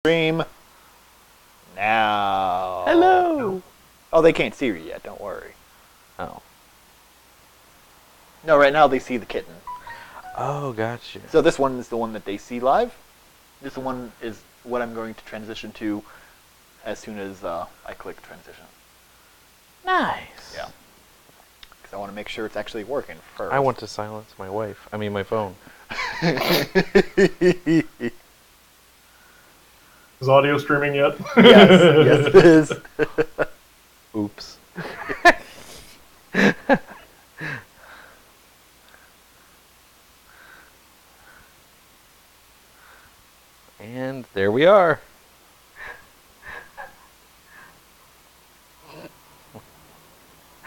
Stream now. Hello. Oh, they can't see you yet. Don't worry. Oh. No, right now they see the kitten. Oh, gotcha. So this one is the one that they see live. This one is what I'm going to transition to as soon as I click transition. Nice. Yeah. Because I want to make sure it's actually working first. I want to silence my wife. I mean, my phone. Is audio streaming yet? Yes, it is. Oops. And there we are.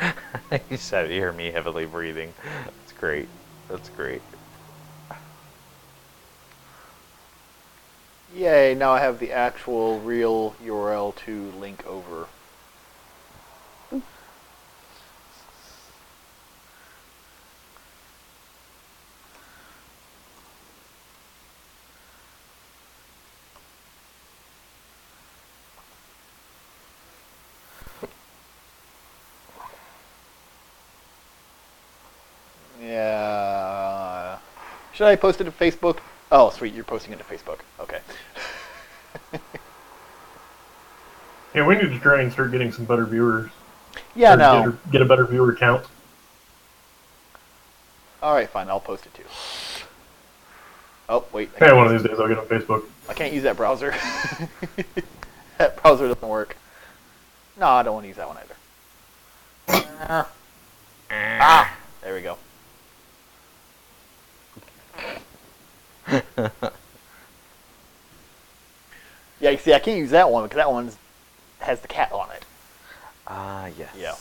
You just have to hear me heavily breathing. That's great. That's great. Yay, now I have the actual real URL to link over. Yeah. Should I post it to Facebook? Oh, sweet, you're posting it to Facebook. Okay. Yeah, we need to try and start getting some better viewers. Yeah, no. Get a better viewer count. Alright, fine, I'll post it too. Oh, wait. Hey, one of these days I'll get on Facebook. I can't use that browser. That browser doesn't work. No, I don't want to use that one either. There we go. Yeah, you see, I can't use that one because that one has the cat on it. Ah, yes. Yeah.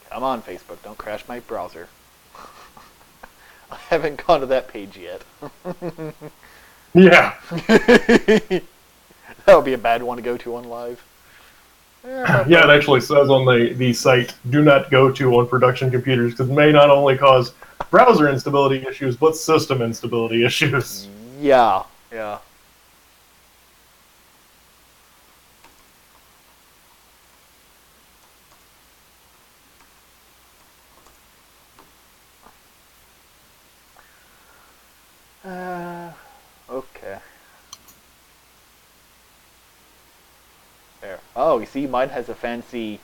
Come on, Facebook, don't crash my browser. I haven't gone to that page yet. Yeah. That would be a bad one to go to on live. Yeah, it actually says on the site, do not go to on production computers because it may not only cause browser instability issues, but system instability issues. Yeah, yeah. Okay. There. Oh, you see, mine has a fancy,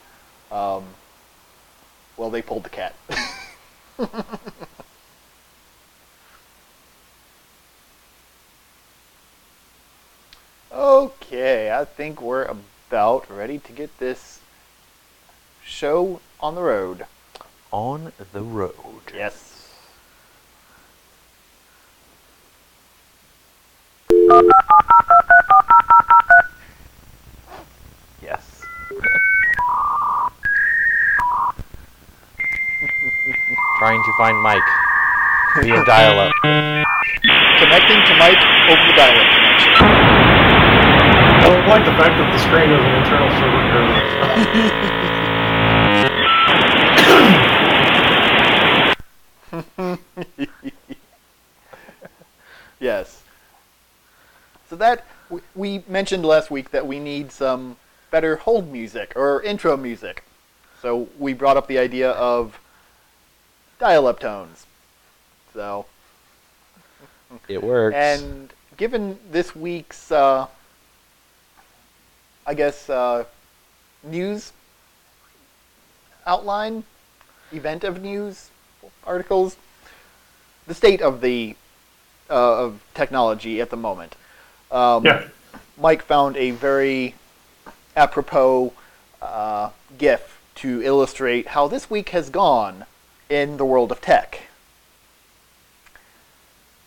well, they pulled the cat. Okay, I think we're about ready to get this show on the road. On the road. Yes. Yes. Trying to find Mike via dial-up. Connecting to Mike over the dial-up connection. I like the fact that the screen is an internal server code. Yes. So that, we mentioned last week that we need some better hold music, or intro music. So we brought up the idea of dial-up tones. So. It works. And given this week's, I guess, news outline, event of news articles, the state of the of technology at the moment. Yeah. Mike found a very apropos GIF to illustrate how this week has gone in the world of tech.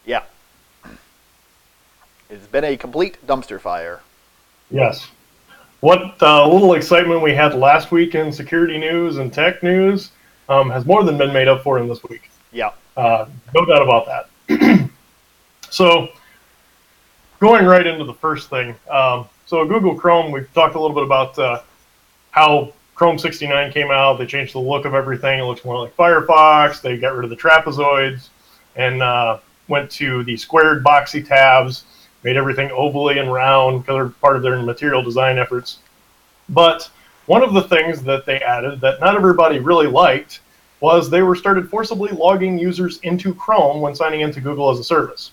Yeah. It's been a complete dumpster fire. Yes. What little excitement we had last week in security news and tech news has more than been made up for in this week. Yeah. No doubt about that. So, going right into the first thing. So Google Chrome, we've talked a little bit about how Chrome 69 came out, they changed the look of everything. It looks more like Firefox. They got rid of the trapezoids and went to the squared boxy tabs, made everything ovally and round because they're part of their material design efforts. But one of the things that they added that not everybody really liked was they started forcibly logging users into Chrome when signing into Google as a service.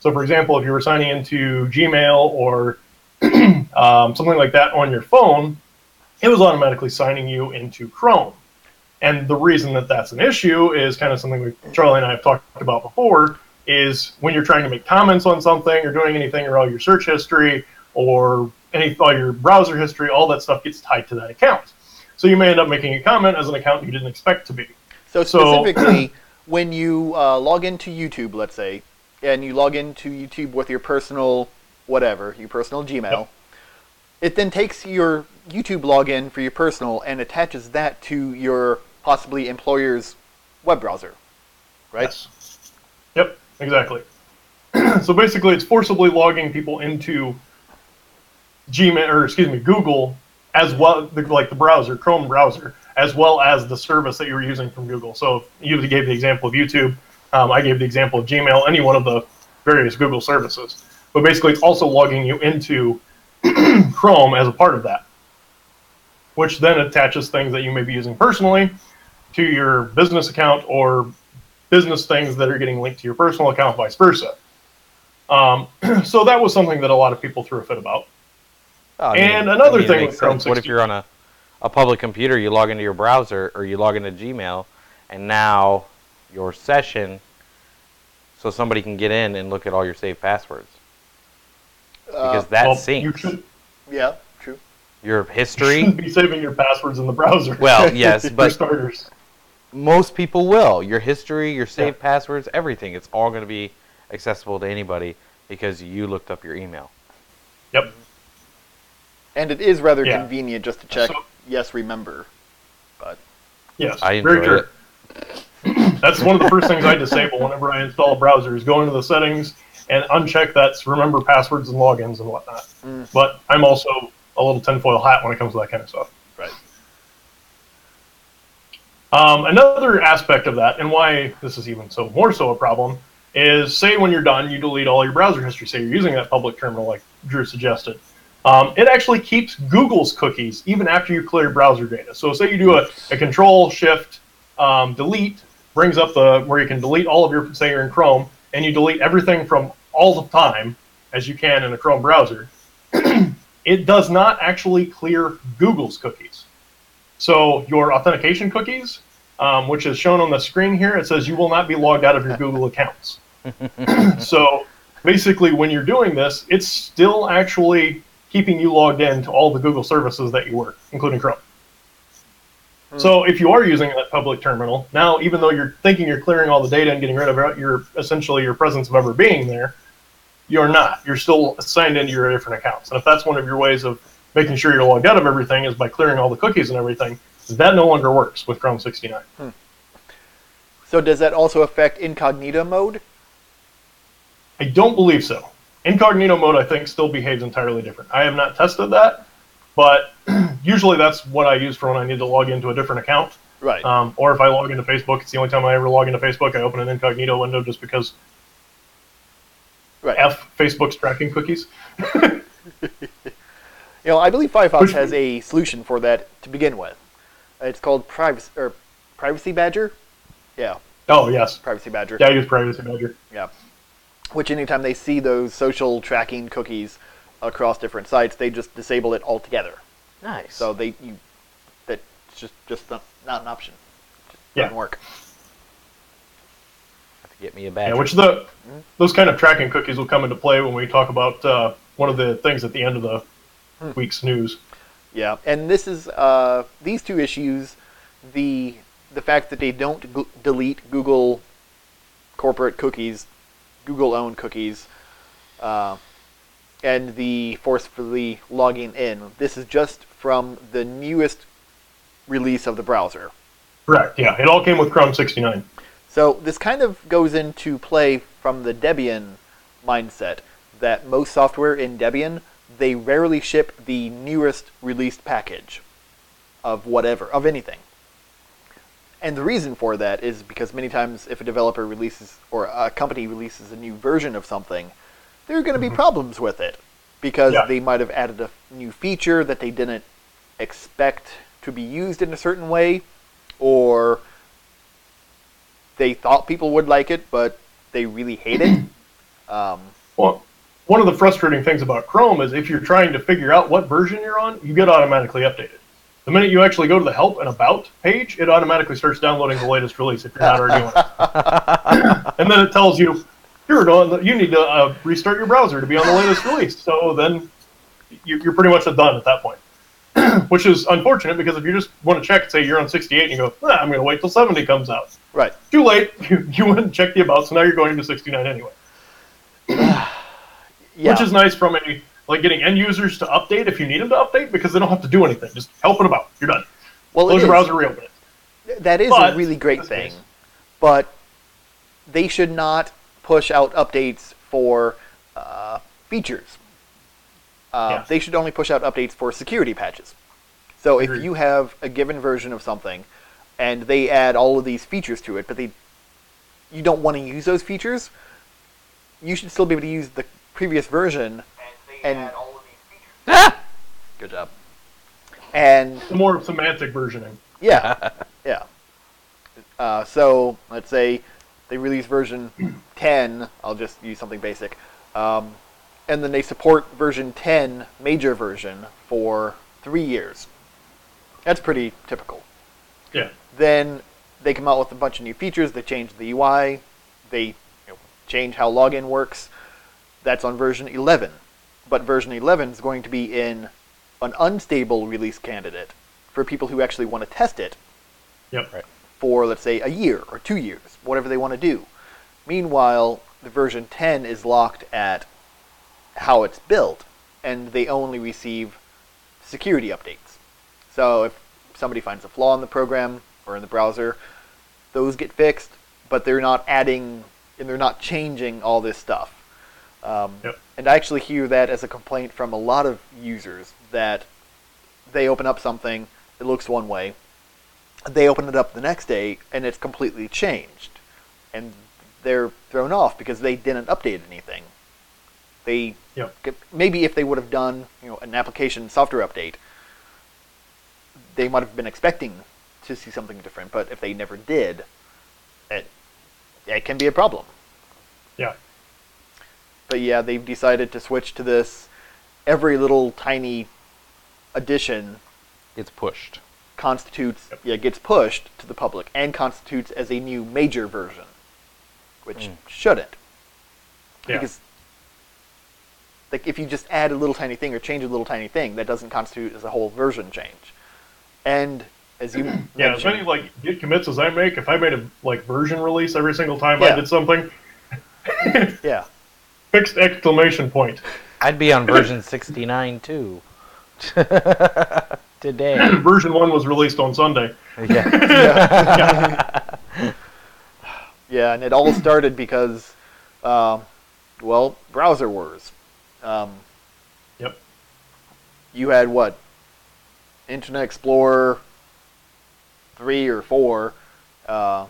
So for example, if you were signing into Gmail or something like that on your phone, it was automatically signing you into Chrome. And the reason that that's an issue is kind of something Charlie and I have talked about before, is when you're trying to make comments on something or doing anything, or all your search history or all your browser history, all that stuff gets tied to that account. So you may end up making a comment as an account you didn't expect to be. So specifically, when you log into YouTube, let's say, and you log into YouTube with your personal whatever, your personal Gmail, Yep. It then takes your YouTube login for your personal and attaches that to your possibly employer's web browser, right? Yes. Yep, exactly. So basically, it's forcibly logging people into Google, as well, like the browser, Chrome browser, as well as the service that you were using from Google. So you gave the example of YouTube. I gave the example of Gmail, any one of the various Google services. But basically, it's also logging you into Chrome as a part of that, which then attaches things that you may be using personally to your business account, or business things that are getting linked to your personal account, vice versa. So that was something that a lot of people threw a fit about. Another thing with Chrome 60. What if you're on a public computer, you log into your browser, or you log into Gmail, and now your session, so somebody can get in and look at all your saved passwords? Because that syncs. Yeah, true. Your history. You shouldn't be saving your passwords in the browser. Well, yes, but starters. Most people will. Your history, your saved passwords, everything. It's all going to be accessible to anybody because you looked up your email. Yep. And it is rather convenient just to check, yes, remember. But yes, I enjoy it. That's one of the first things I disable whenever I install a browser, is go into the settings and uncheck that's remember passwords and logins and whatnot. But I'm also a little tinfoil hat when it comes to that kind of stuff. Right. Another aspect of that, and why this is even more so a problem, is say when you're done, you delete all your browser history. Say you're using that public terminal like Drew suggested. It actually keeps Google's cookies even after you clear browser data. So say you do a Control-Shift-Delete, brings up where you can delete all of your, say you're in Chrome, and you delete everything from all the time, as you can in a Chrome browser. It does not actually clear Google's cookies. So your authentication cookies, which is shown on the screen here, it says you will not be logged out of your Google accounts. So basically, when you're doing this, it's still actually keeping you logged in to all the Google services that you work, including Chrome. So if you are using that public terminal, now even though you're thinking you're clearing all the data and getting rid of essentially your presence of ever being there, you're not. You're still signed into your different accounts. And if that's one of your ways of making sure you're logged out of everything is by clearing all the cookies and everything, that no longer works with Chrome 69. So does that also affect incognito mode? I don't believe so. Incognito mode, I think, still behaves entirely different. I have not tested that, but usually that's what I use for when I need to log into a different account. Right. Or if I log into Facebook, it's the only time I ever log into Facebook. I open an incognito window just because Facebook's tracking cookies. I believe Firefox has a solution for that to begin with. It's called Privacy Badger. Yeah. Oh, yes. Privacy Badger. Yeah, I use Privacy Badger. Yeah. Which anytime they see those social tracking cookies across different sites, they just disable it altogether. Nice. So that's just not an option. It just doesn't work. Have to get me a badge. Yeah, which those kind of tracking cookies will come into play when we talk about one of the things at the end of the week's news. Yeah, and this is these two issues, the fact that they don't delete Google corporate cookies, Google-owned cookies, and the forcefully logging in. This is just from the newest release of the browser. Correct, yeah. It all came with Chrome 69. So this kind of goes into play from the Debian mindset that most software in Debian, they rarely ship the newest released package. of whatever, of anything. And the reason for that is because many times if a developer releases, or a company releases a new version of something, there are going to be problems with it. Because they might have added a new feature that they didn't expect to be used in a certain way, or they thought people would like it, but they really hate it. Well, one of the frustrating things about Chrome is if you're trying to figure out what version you're on, you get automatically updated. The minute you actually go to the Help and About page, it automatically starts downloading the latest release if you're not already on it. And then it tells you, you need to restart your browser to be on the latest release. So then you're pretty much done at that point. Which is unfortunate, because if you just want to check, say you're on 68 and you go, I'm going to wait till 70 comes out. Right. Too late. You went and checked the About, so now you're going to 69 anyway. Which is nice from getting end users to update if you need them to update, because they don't have to do anything. Just help and About. You're done. Well, close your browser, reopen it. That is a really great thing. But they should not push out updates for features. They should only push out updates for security patches. So if you have a given version of something, and they add all of these features to it, but you don't want to use those features, you should still be able to use the previous version. And add all of these features. Good job. And more semantic versioning. Yeah, yeah. So let's say they release version 10. I'll just use something basic. And then they support version 10, major version, for 3 years. That's pretty typical. Yeah. Then they come out with a bunch of new features. They change the UI. They change how login works. That's on version 11. But version 11 is going to be in an unstable release candidate for people who actually want to test it. Yep. Right. For, let's say, a year or 2 years, whatever they want to do. Meanwhile, the version 10 is locked at how it's built, and they only receive security updates. So if somebody finds a flaw in the program or in the browser, those get fixed, but they're not adding and they're not changing all this stuff. And I actually hear that as a complaint from a lot of users, that they open up something, it looks one way, they open it up the next day, and it's completely changed. And they're thrown off because they didn't update anything. Maybe if they would have done an application software update, they might have been expecting to see something different, but if they never did, it can be a problem. Yeah. But yeah, they've decided to switch to this. Every little tiny addition gets pushed. Gets pushed to the public and constitutes as a new major version, which shouldn't. Yeah. Because if you just add a little tiny thing or change a little tiny thing, that doesn't constitute as a whole version change. And as you as many git commits as I make, if I made a version release every single time I did something, fixed exclamation point. I'd be on version 69 too. Today. Version 1 was released on Sunday. Yeah, and it all started because, browser wars. You had what? Internet Explorer 3 or 4. I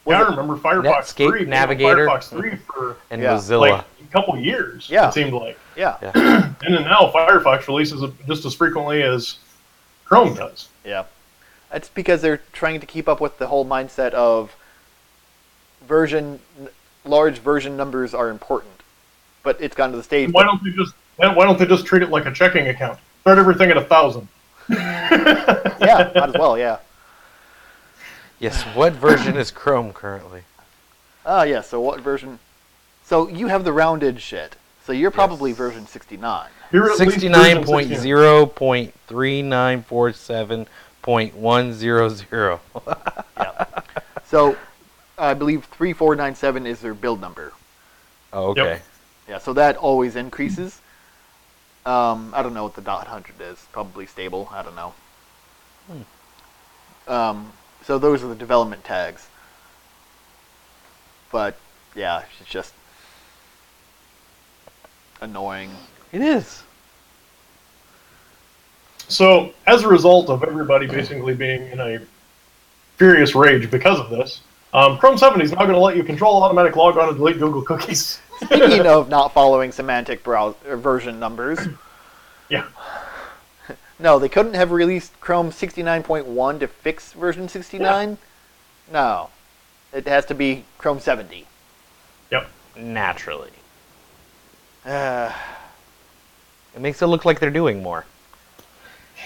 remember Firefox Netscape 3. Navigator. Firefox 3 for and Mozilla. a couple years, it seemed like. Yeah. And then now Firefox releases it just as frequently as Chrome does. Yeah. That's because they're trying to keep up with the whole mindset of large version numbers are important. But it's gotten to the stage. Why don't they just treat it like a checking account? Start everything at 1,000. Yeah, might as well, yeah. Yes, what version is Chrome currently? So what version? So you have the rounded shit. So you're probably version 69. 69.0.3947.100. Yeah. So I believe 3497 is their build number. Oh, okay. Yep. Yeah, so that always increases. I don't know what the .100 is. Probably stable. I don't know. So those are the development tags. But yeah, it's just annoying. It is. So, as a result of everybody basically being in a furious rage because of this, Chrome 70 is now going to let you control automatic log on and delete Google cookies. Speaking of not following semantic version numbers, Yeah. no, they couldn't have released Chrome 69.1 to fix version 69? Yeah. No. It has to be Chrome 70. Yep. Naturally. It makes it look like they're doing more.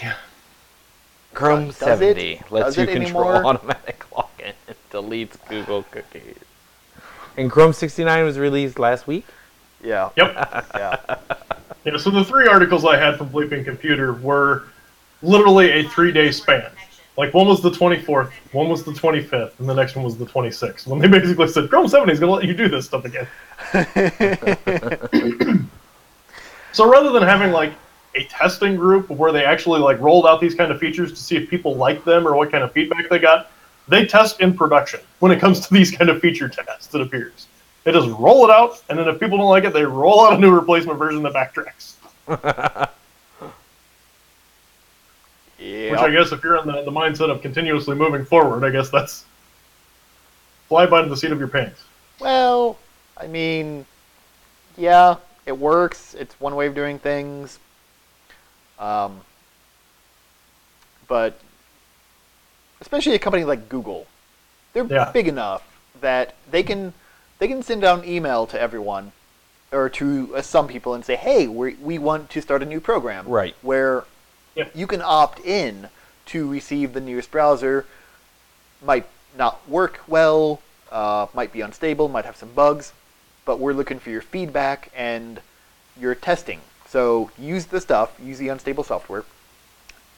Yeah. Chrome Does 70 it? lets Does you it control anymore? automatic login and deletes Google cookies. And Chrome 69 was released last week? Yeah. Yep. Yeah. Yeah, so the 3 articles I had from Bleeping Computer were literally a 3-day span. Like, one was the 24th, one was the 25th, and the next one was the 26th. When they basically said, Chrome 70 is going to let you do this stuff again. So rather than having, like, a testing group where they actually, like, rolled out these kind of features to see if people like them or what kind of feedback they got, they test in production when it comes to these kind of feature tests, it appears. They just roll it out, and then if people don't like it, they roll out a new replacement version that backtracks. Yeah. Which I guess if you're in the mindset of continuously moving forward, I guess that's fly by the seat of your pants. Well, I mean, yeah, it works. It's one way of doing things. But especially a company like Google, they're big enough that they can send out an email to everyone or to some people and say, hey, we want to start a new program. Right. Where you can opt in to receive the newest browser. Might not work well, might be unstable, might have some bugs, but we're looking for your feedback and your testing. So use the stuff, use the unstable software,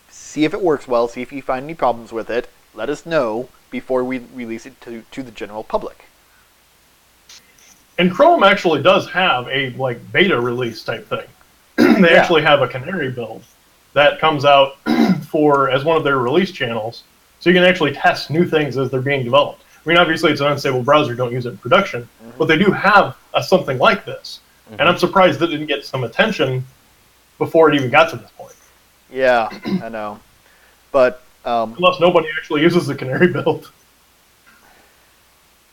see if it works well, see if you find any problems with it, let us know before we release it to the general public. And Chrome actually does have a like beta release type thing. They actually have a canary build that comes out as one of their release channels, so you can actually test new things as they're being developed. I mean, obviously it's an unstable browser, don't use it in production, but they do have something like this. And I'm surprised it didn't get some attention before it even got to this point. Yeah, I know. But unless nobody actually uses the canary build.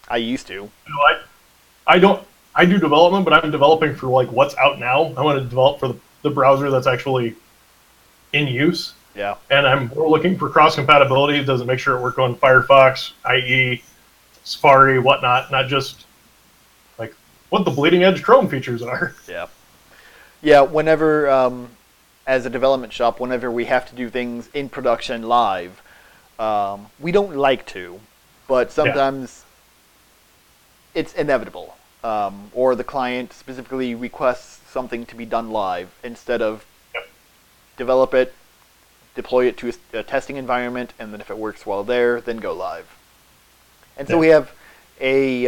I used to. You know, I do development, but I'm developing for like what's out now. I want to develop for the browser that's actually in use. Yeah. And we're looking for cross compatibility. Does it make sure it works on Firefox, IE, Safari, whatnot, not just like what the bleeding edge Chrome features are. Yeah. Yeah, whenever as a development shop, whenever we have to do things in production live, we don't like to, but sometimes it's inevitable. Or the client specifically requests something to be done live instead of develop it, deploy it to a testing environment, and then if it works well there, then go live. And so we have a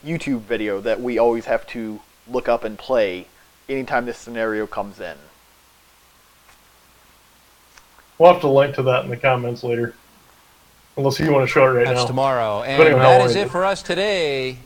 YouTube video that we always have to look up and play anytime this scenario comes in. We'll have to link to that in the comments later. Unless you want to show it right now. That's tomorrow. And that is it for us today.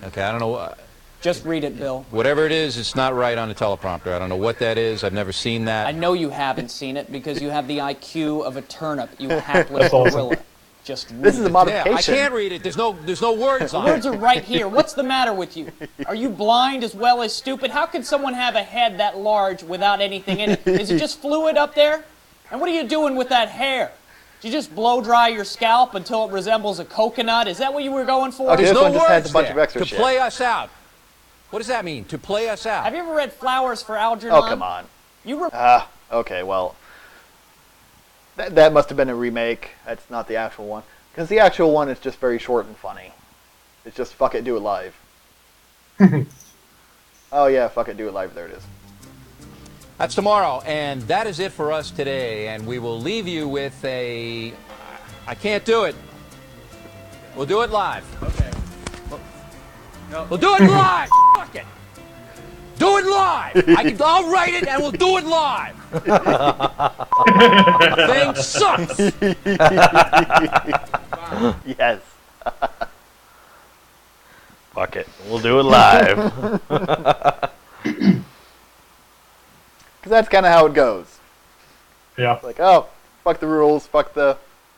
Okay, I don't know. Just read it, Bill. Whatever it is, it's not right on the teleprompter. I don't know what that is. I've never seen that. I know you haven't seen it because you have the IQ of a turnip, you hapless gorilla. Just read This is a modification. Yeah, I can't read it. There's no words on it. The words are right here. What's the matter with you? Are you blind as well as stupid? How could someone have a head that large without anything in it? Is it just fluid up there? And what are you doing with that hair? Did you just blow dry your scalp until it resembles a coconut? Is that what you were going for? Okay, There's this no one just has words a bunch there. of extra to shit. play us out. What does that mean? To play us out? Have you ever read Flowers for Algernon? Oh, come on. Okay, well, that must have been a remake. That's not the actual one. Because the actual one is just very short and funny. It's just, fuck it, do it live. Oh, yeah, fuck it, do it live. There it is. That's tomorrow, and that is it for us today. And we will leave you with a... I can't do it. We'll do it live. Okay. We'll do it live. Fuck it. Do it live. I'll write it, and we'll do it live. Thing sucks. Yes. Fuck it. We'll do it live. Because that's kind of how it goes. Yeah. Like, oh, fuck the rules, fuck the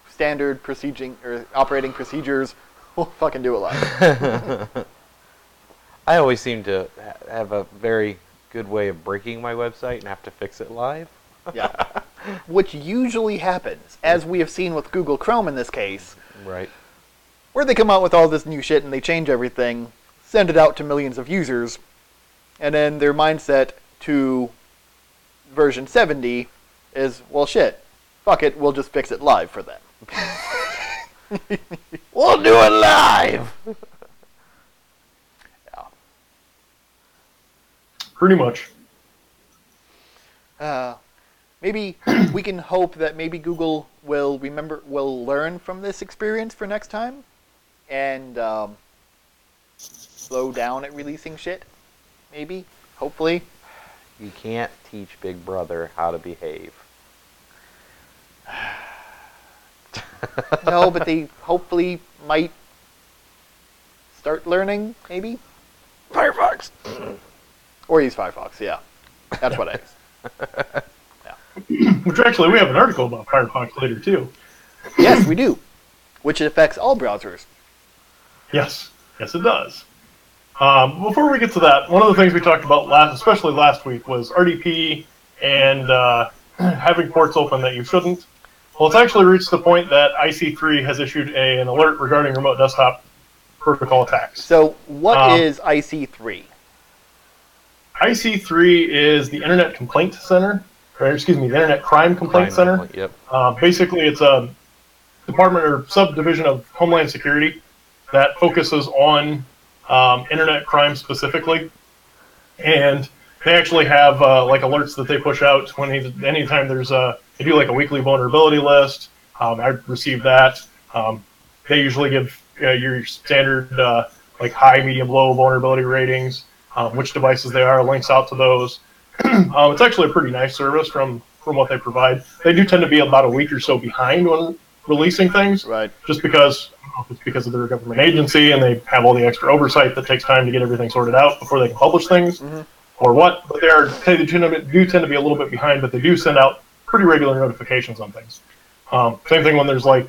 standard procedure or operating procedures. We'll fucking do it live. I always seem to have a very good way of breaking my website and have to fix it live. Yeah. Which usually happens, as we have seen with Google Chrome in this case. Right. Where they come out with all this new shit and they change everything, send it out to millions of users, and then their mindset to version 70 is, well, shit, fuck it, we'll just fix it live for them. We'll do it live! Yeah. Pretty much. Maybe we can hope that maybe Google will learn from this experience for next time, and slow down at releasing shit. Maybe, hopefully. You can't teach Big Brother how to behave. No, but they hopefully might start learning, maybe? Firefox! Or use Firefox, yeah. That's what I use. Which actually, we have an article about Firefox later, too. Yes, we do. Which affects all browsers. Yes. Yes, it does. Before we get to that, one of the things we talked about, especially last week, was RDP and having ports open that you shouldn't. Well, it's actually reached the point that IC3 has issued an alert regarding remote desktop protocol attacks. So, what is IC3? IC3 is the Internet Complaint Center, or excuse me, the Internet Crime Complaint Center. Yep. Basically, it's a department or subdivision of Homeland Security that focuses on internet crime specifically, and they actually have like alerts that they push out anytime there's they do like a weekly vulnerability list. I received that. They usually give your standard like high, medium, low vulnerability ratings, which devices they are, links out to those. It's actually a pretty nice service from what they provide. They do tend to be about a week or so behind when releasing things, Right. just because I don't know if it's because of their government agency and they have all the extra oversight that takes time to get everything sorted out before they can publish things, or what. But they do tend to be a little bit behind, but they do send out pretty regular notifications on things. Same thing when there's like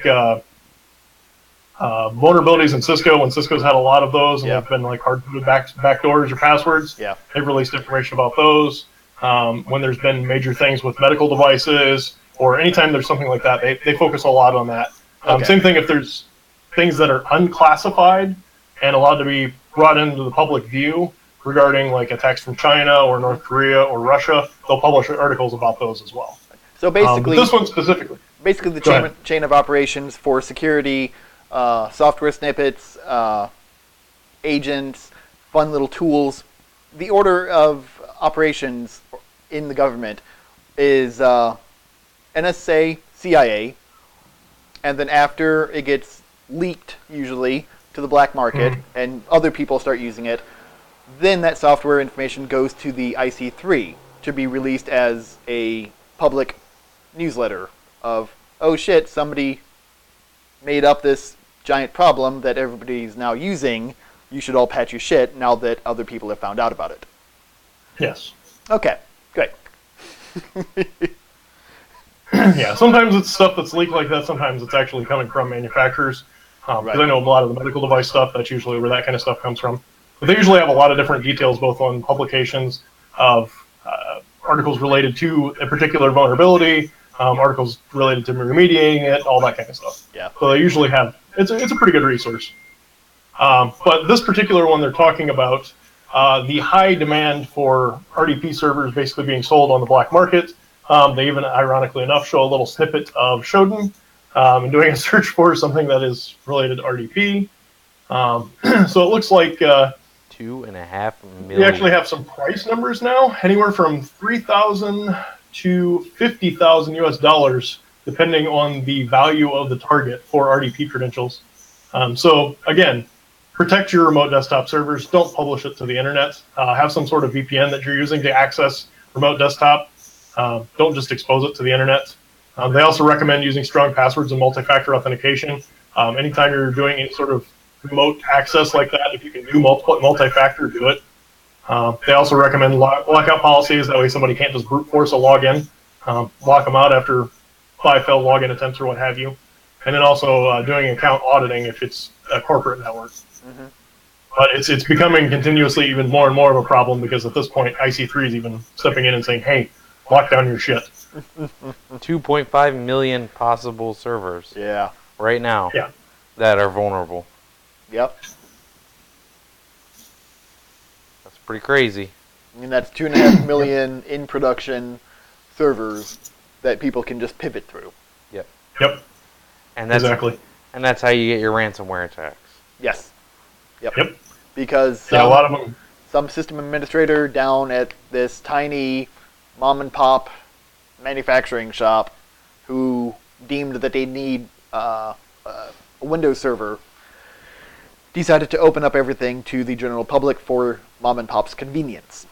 vulnerabilities in Cisco, when Cisco's had a lot of those, and Yeah. they've been like hard-coded backdoors or passwords. Yeah. They've released information about those. When there's been major things with medical devices, or anytime there's something like that, they focus a lot on that. Okay. Same thing if there's things that are unclassified and allowed to be brought into the public view regarding like attacks from China or North Korea or Russia, they'll publish articles about those as well. So basically, But this one specifically. basically the Go chain of operations for security, software snippets, agents, fun little tools. The order of operations in the government is NSA, CIA, and then after it gets leaked, usually, to the black market, and other people start using it, then that software information goes to the IC3 to be released as a public newsletter of, oh shit, somebody made up this giant problem that everybody's now using. You should all patch your shit now that other people have found out about it. Yes. Okay, great. Yeah, sometimes it's stuff that's leaked like that. Sometimes it's actually coming from manufacturers. Because Right. I know a lot of the medical device stuff, that's usually where that kind of stuff comes from. But they usually have a lot of different details, both on publications of articles related to a particular vulnerability, articles related to remediating it, all that kind of stuff. Yeah. So they usually have, it's a pretty good resource. But this particular one they're talking about, the high demand for RDP servers basically being sold on the black market. They even, ironically enough, show a little snippet of Shodan and doing a search for something that is related to RDP. So it looks like 2.5 million. we actually have some price numbers now, anywhere from $3,000 to $50,000 US, depending on the value of the target for RDP credentials. So again, protect your remote desktop servers. Don't publish it to the internet. Have some sort of VPN that you're using to access remote desktop. Don't just expose it to the internet. They also recommend using strong passwords and multi-factor authentication. Anytime you're doing any sort of remote access like that, if you can do multi-factor, do it. They also recommend lockout policies. That way somebody can't just brute force a login. lock them out after 5 failed login attempts or what have you. And then also doing account auditing if it's a corporate network. Mm-hmm. But it's becoming continuously even more and more of a problem because at this point, IC3 is even stepping in and saying, hey, lock down your shit. 2.5 million possible servers Yeah. right now Yeah. that are vulnerable. Yep. That's pretty crazy. I mean, that's 2.5 million in production servers that people can just pivot through. Yep. Yep. And that's Exactly. And that's how you get your ransomware attacks. Yes. Yep. Yep. Because Yeah, a lot of them. some system administrator down at this tiny mom and pop manufacturing shop who deemed that they need a Windows server decided to open up everything to the general public for mom and pop's convenience.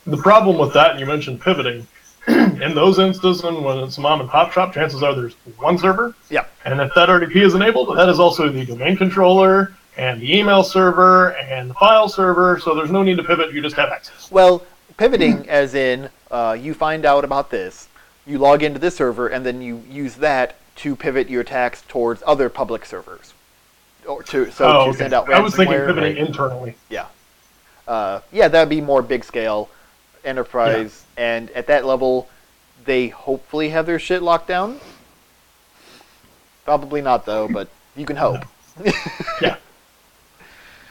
The problem with that, and you mentioned pivoting, in those instances when it's a mom and pop shop, chances are there's one server. Yeah. And if that RDP is enabled, that is also the domain controller and the email server and the file server, so there's no need to pivot, you just have access. Well, pivoting as in you find out about this, you log into this server, and then you use that to pivot your attacks towards other public servers. Or to send out ransomware. I was thinking pivoting internally. Yeah. Yeah, that would be more big scale enterprise, and at that level, they hopefully have their shit locked down. Probably not, though, but you can hope. Yeah.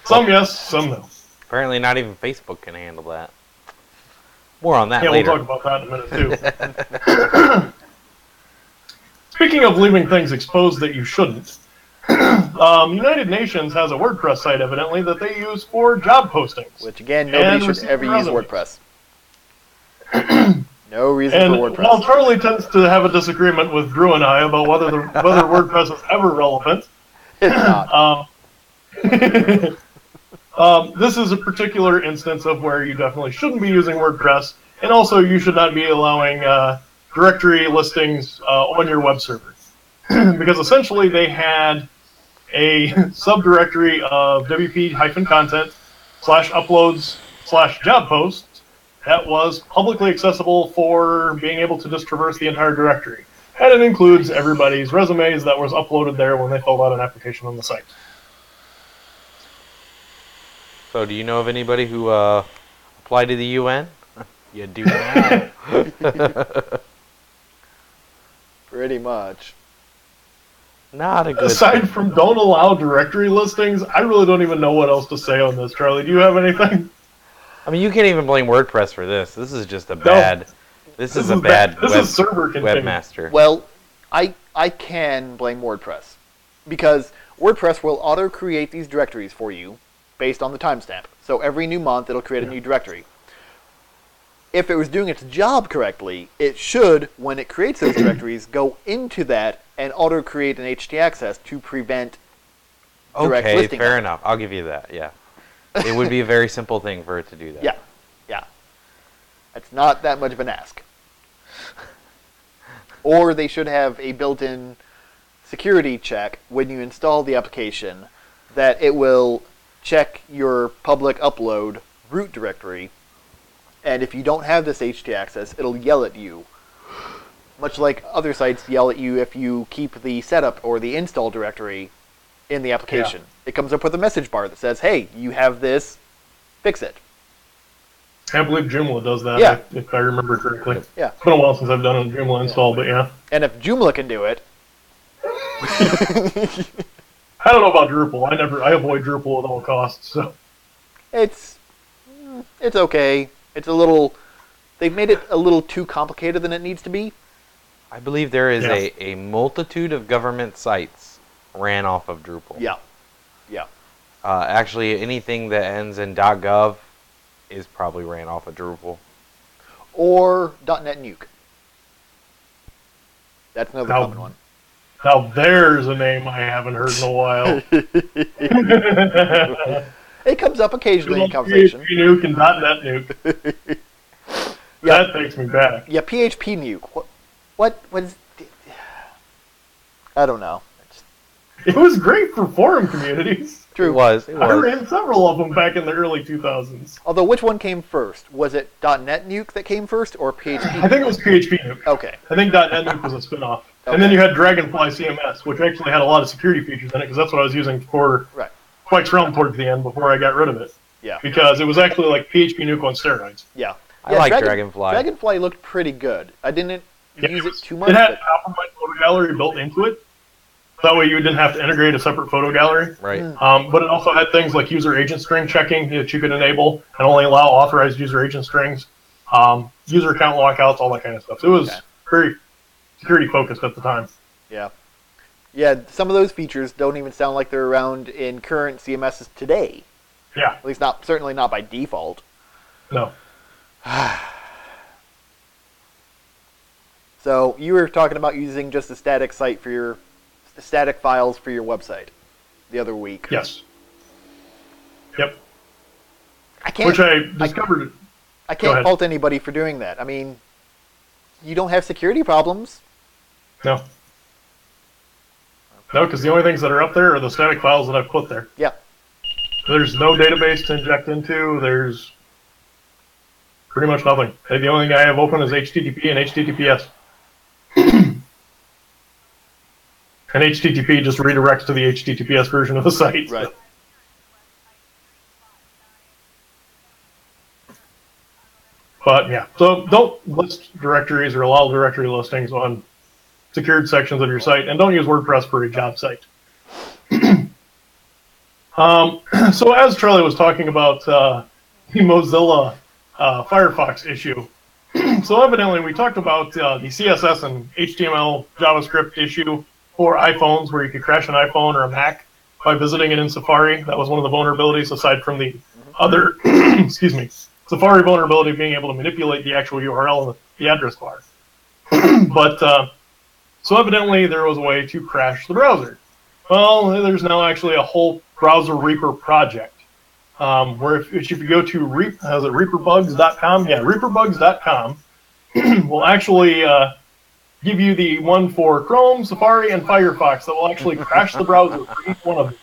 Some yes, some no. Apparently not even Facebook can handle that. More on that Yeah, later. we'll talk about that in a minute, too. Speaking of leaving things exposed that you shouldn't, United Nations has a WordPress site, evidently, that they use for job postings. Which, again, nobody should ever use WordPress. No reason And for WordPress. while Charlie tends to have a disagreement with Drew and I about whether WordPress is ever relevant, It's not. This is a particular instance of where you definitely shouldn't be using WordPress, and also you should not be allowing directory listings on your web server. Because essentially they had a subdirectory of wp-content/uploads/job posts that was publicly accessible for being able to just traverse the entire directory. And it includes everybody's resumes that was uploaded there when they filled out an application on the site. So do you know of anybody who applied to the UN? You do now. Pretty much. Not a good Aside thing. from don't allow directory listings, I really don't even know what else to say on this, Charlie. Do you have anything? I mean, you can't even blame WordPress for this. This is just a bad... This is a bad This is server config. webmaster. Well, I can blame WordPress. Because WordPress will auto-create these directories for you based on the timestamp. So every new month, it'll create a new directory. If it was doing its job correctly, it should, when it creates those directories, go into that and auto-create an htaccess to prevent direct Okay, listing. fair enough. I'll give you that, yeah. It would be a very simple thing for it to do that. Yeah, yeah. It's not that much of an ask. Or they should have a built-in security check when you install the application that it will check your public upload root directory, and if you don't have this htaccess, it'll yell at you. Much like other sites yell at you if you keep the setup or the install directory in the application. Yeah. It comes up with a message bar that says, hey, you have this, fix it. I believe Joomla does that, Yeah. if I remember correctly. Yeah. It's been a while since I've done a Joomla install, but yeah. And if Joomla can do it, I don't know about Drupal. I avoid Drupal at all costs. So it's okay. It's a little, they've made it a little too complicated than it needs to be. I believe there is Yeah. a multitude of government sites ran off of Drupal. Yeah. Yeah. Actually, anything that ends in .gov is probably ran off of Drupal. Or .NET Nuke. That's another Now- common one. now there's a name I haven't heard in a while. It comes up occasionally in conversation. PHP Nuke and .NET Nuke. Yeah. That takes me back. Yeah, PHP Nuke. What is... I don't know. It was great for forum communities. True. It was. I ran several of them back in the early 2000s. Although, which one came first? Was it .NET Nuke that came first, or PHP? I think it was PHP Nuke. Okay. I think .NET Nuke was a spin-off. Okay. And then you had Dragonfly CMS, which actually had a lot of security features in it, because that's what I was using for Right. Bytes Realm towards the end before I got rid of it. Yeah. Because it was actually like PHP Nuke on steroids. Yeah. I like Dragonfly. Dragonfly looked pretty good. I didn't use it too much. It had but- top-of-mind photo gallery built into it. That way you didn't have to integrate a separate photo gallery. Right. But it also had things like user agent string checking that you could enable and only allow authorized user agent strings, user account lockouts, all that kind of stuff. So it was very security focused at the time. Yeah. Yeah, some of those features don't even sound like they're around in current CMSs today. Yeah. At least certainly not by default. No. So you were talking about using just a static site for your static files for your website the other week. Yes. Yep. I can't. Which I discovered. I can't fault anybody for doing that. I mean, you don't have security problems. No. No, because the only things that are up there are the static files that I've put there. Yeah. There's no database to inject into. There's pretty much nothing. The only thing I have open is HTTP and HTTPS. And HTTP just redirects to the HTTPS version of the site. Right. But yeah, so don't list directories or allow directory listings on secured sections of your site, and don't use WordPress for a job site. So as Charlie was talking about the Mozilla Firefox issue, so evidently we talked about the CSS and HTML JavaScript issue for iPhones, where you could crash an iPhone or a Mac by visiting it in Safari. That was one of the vulnerabilities, aside from the other, excuse me, Safari vulnerability being able to manipulate the actual URL in the address bar. But so evidently there was a way to crash the browser. Well, there's now actually a whole browser Reaper project, where if you go to reaperbugs.com, yeah, reaperbugs.com will actually give you the one for Chrome, Safari, and Firefox that will actually crash the browser for each one of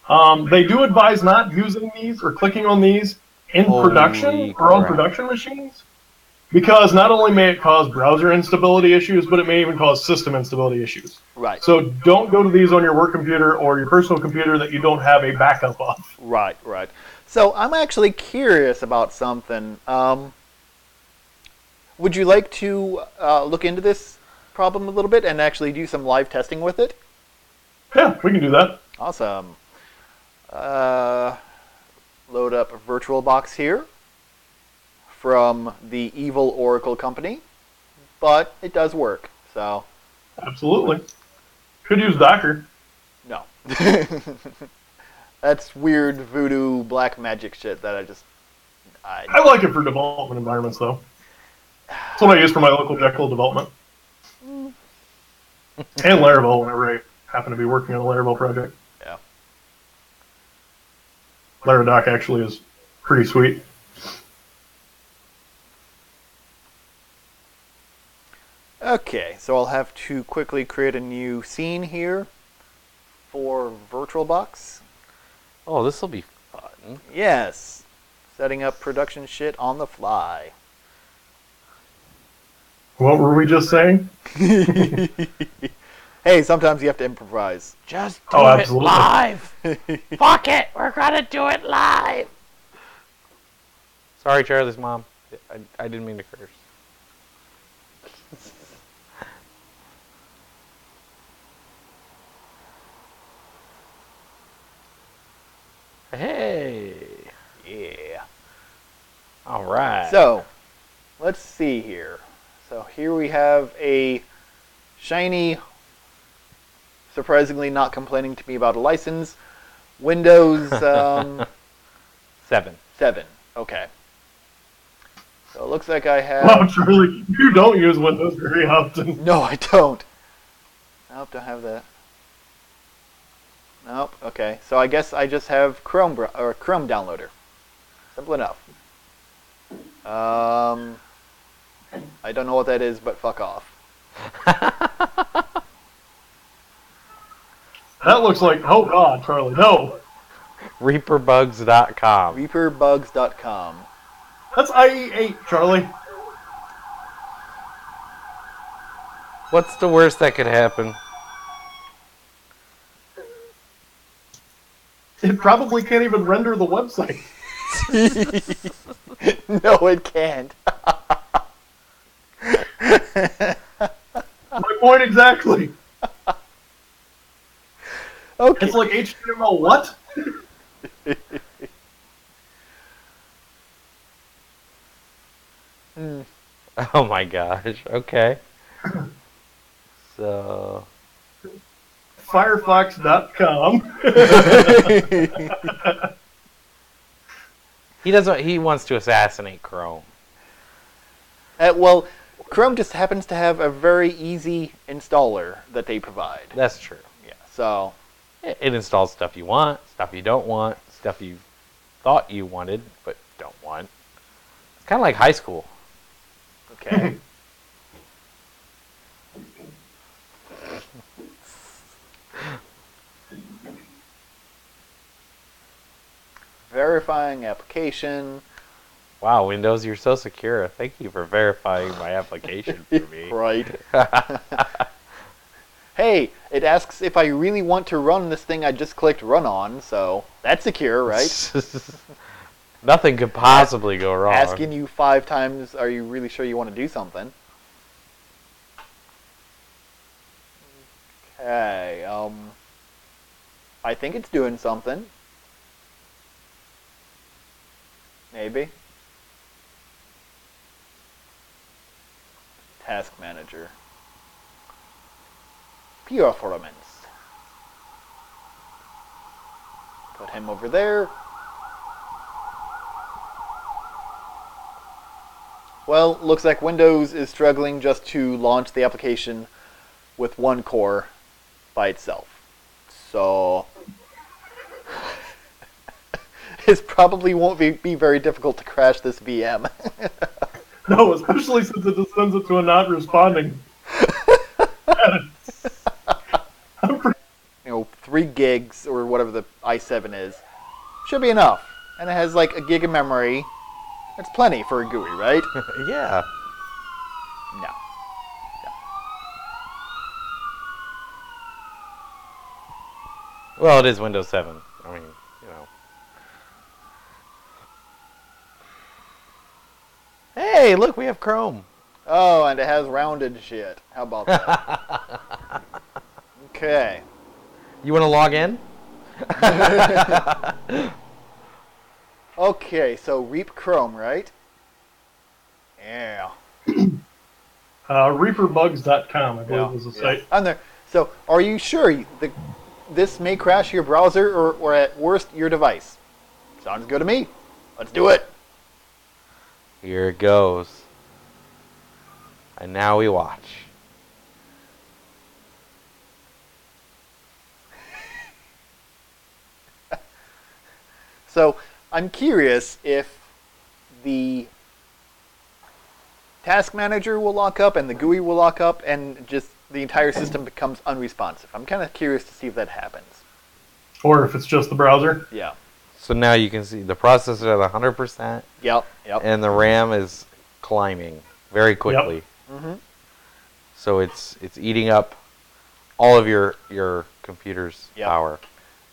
them. They do advise not using these or clicking on these in production or on production machines, because not only may it cause browser instability issues, but it may even cause system instability issues. Right. So don't go to these on your work computer or your personal computer that you don't have a backup of. Right, right. So I'm actually curious about something. Would you like to look into this problem a little bit and actually do some live testing with it? Yeah, we can do that. Awesome. Load up VirtualBox here from the evil Oracle company, but it does work, so. Absolutely. Could use Docker. No. That's weird voodoo black magic shit that I like it for development environments, though. That's what I use for my local Jekyll development. And Laravel whenever I happen to be working on a Laravel project. Yeah. Laradoc actually is pretty sweet. Okay, so I'll have to quickly create a new scene here for VirtualBox. Oh, this will be fun. Yes. Setting up production shit on the fly. What were we just saying? Hey, sometimes you have to improvise. Just do it absolutely. live. Fuck it, we're gonna do it live. Sorry, Charlie's mom. I didn't mean to curse. Hey. Yeah. All right. So, let's see here. So here we have a shiny, surprisingly not complaining to me about a license, Windows 7. 7. Okay. So it looks like I have... Wow, Charlie, you don't use Windows very often. No, I don't. Nope, don't have that. Nope, okay. So I guess I just have Chrome downloader. Simple enough. I don't know what that is, but fuck off. That looks like, oh God, Charlie, no. Reaperbugs.com. Reaperbugs.com. That's IE8, Charlie. What's the worst that could happen? It probably can't even render the website. No, it can't. My point exactly. Okay. It's like HTML what? Oh my gosh. Okay. So. Firefox.com. He wants to assassinate Chrome. Well, Chrome just happens to have a very easy installer that they provide. That's true. Yeah. So. It installs stuff you want, stuff you don't want, stuff you thought you wanted but don't want. It's kind of like high school. Okay. Verifying application. Wow, Windows, you're so secure. Thank you for verifying my application for me. Right. Hey, it asks if I really want to run this thing I just clicked run on, so that's secure, right? Nothing could possibly go wrong. Asking you 5 times, are you really sure you want to do something? Okay, I think it's doing something. Maybe. Task manager. Performance. Put him over there. Well, looks like Windows is struggling just to launch the application with one core by itself. So it probably won't be very difficult to crash this VM. No, especially since it just sends it to a not responding. 3 gigs or whatever the i7 is should be enough, and it has like a gig of memory. That's plenty for a GUI, right? Yeah. No. Well, it is Windows 7. I mean, you know. Hey, look, we have Chrome. Oh, and it has rounded shit. How about that? Okay. You want to log in? Okay, so Reap Chrome, right? Yeah. Reaperbugs.com, I believe, was the site. On there. So, are you sure this may crash your browser or at worst your device? Sounds good to me. Let's do it. Here it goes. And now we watch. So, I'm curious if the task manager will lock up and the GUI will lock up and just the entire system becomes unresponsive. I'm kind of curious to see if that happens. Or if it's just the browser. Yeah. So now you can see the processor at 100%. Yep. And the RAM is climbing very quickly. Yep. Mm-hmm. So it's eating up all of your computer's power.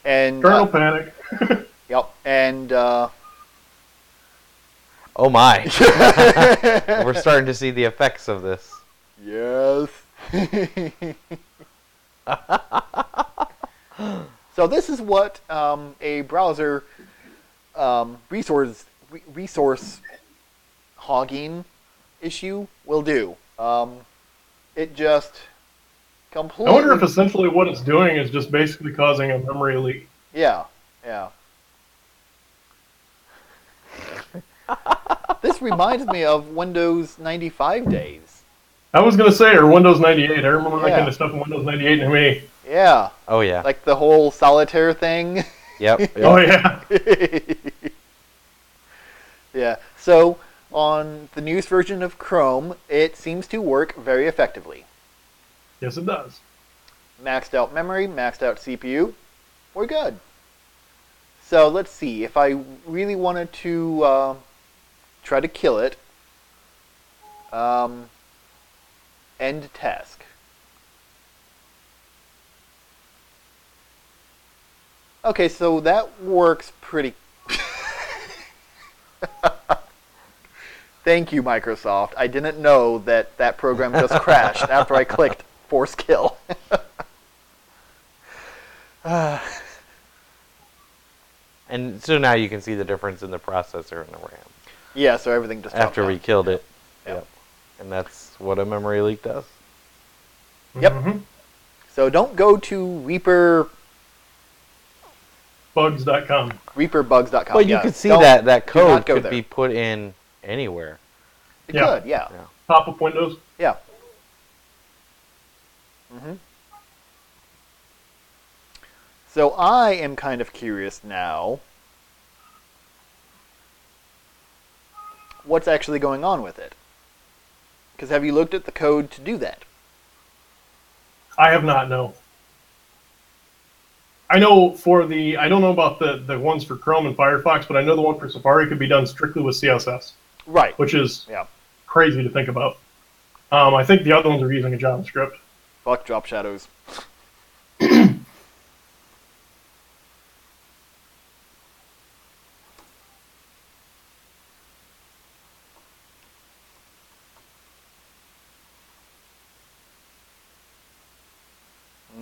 And Kernel panic. Yep. And oh my. We're starting to see the effects of this. yes. So this is what a browser resource hogging issue will do. It just completely. I wonder if essentially what it's doing is just basically causing a memory leak. Yeah. Yeah. This reminds me of Windows 95 days. I was going to say, or Windows 98. I remember that Yeah. kind of stuff in Windows 98 to me. Yeah. Oh yeah. Like the whole solitaire thing. Yep. Oh, yeah. Yeah. So on the newest version of Chrome, it seems to work very effectively. Yes, it does. maxed out memory, maxed out CPU, we're good. So let's see, if I really wanted to try to kill it, end task. Okay, so that works pretty... Thank you, Microsoft. I didn't know that that program just crashed after I clicked force kill. And so now you can see the difference in the processor and the RAM. Yeah, so everything just After we killed it. Yep. And that's what a memory leak does. Yep. Mm-hmm. So don't go to Bugs.com. reaperbugs.com. But you Yeah, could see don't- that do not code go could there. be put in anywhere. It Yeah. could, yeah. Pop-up windows. Yeah. Mm-hmm. So I am kind of curious now what's actually going on with it. Because have you looked at the code to do that? I have not, no. I know I don't know about the ones for Chrome and Firefox, but I know the one for Safari could be done strictly with CSS, Right. which is Yeah. crazy to think about. I think the other ones are using a JavaScript. Fuck drop shadows.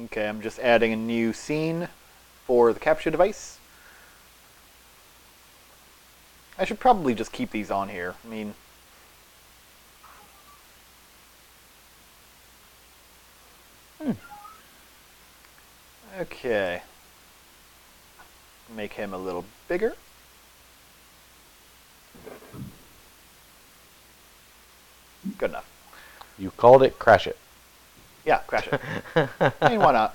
Okay, I'm just adding a new scene for the capture device. I should probably just keep these on here. I mean... Okay. Make him a little bigger. Good enough. You called it crash it. Yeah, crash it. I mean, why not?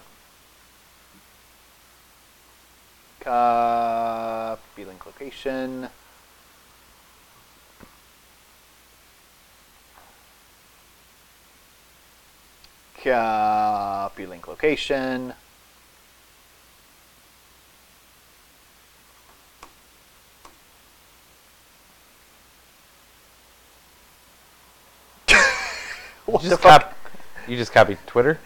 Copy link location. Copy link location. What the fuck? You just copied Twitter?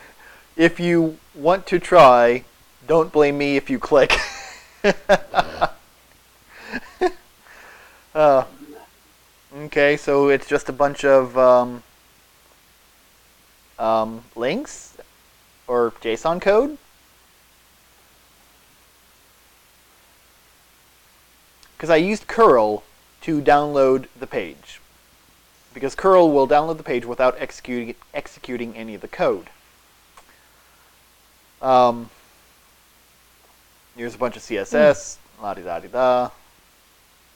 If you want to try, don't blame me if you click. Okay, so it's just a bunch of links or JSON code. Because I used curl to download the page. Because curl will download the page without executing any of the code. Here's a bunch of CSS, la-di-da-di-da.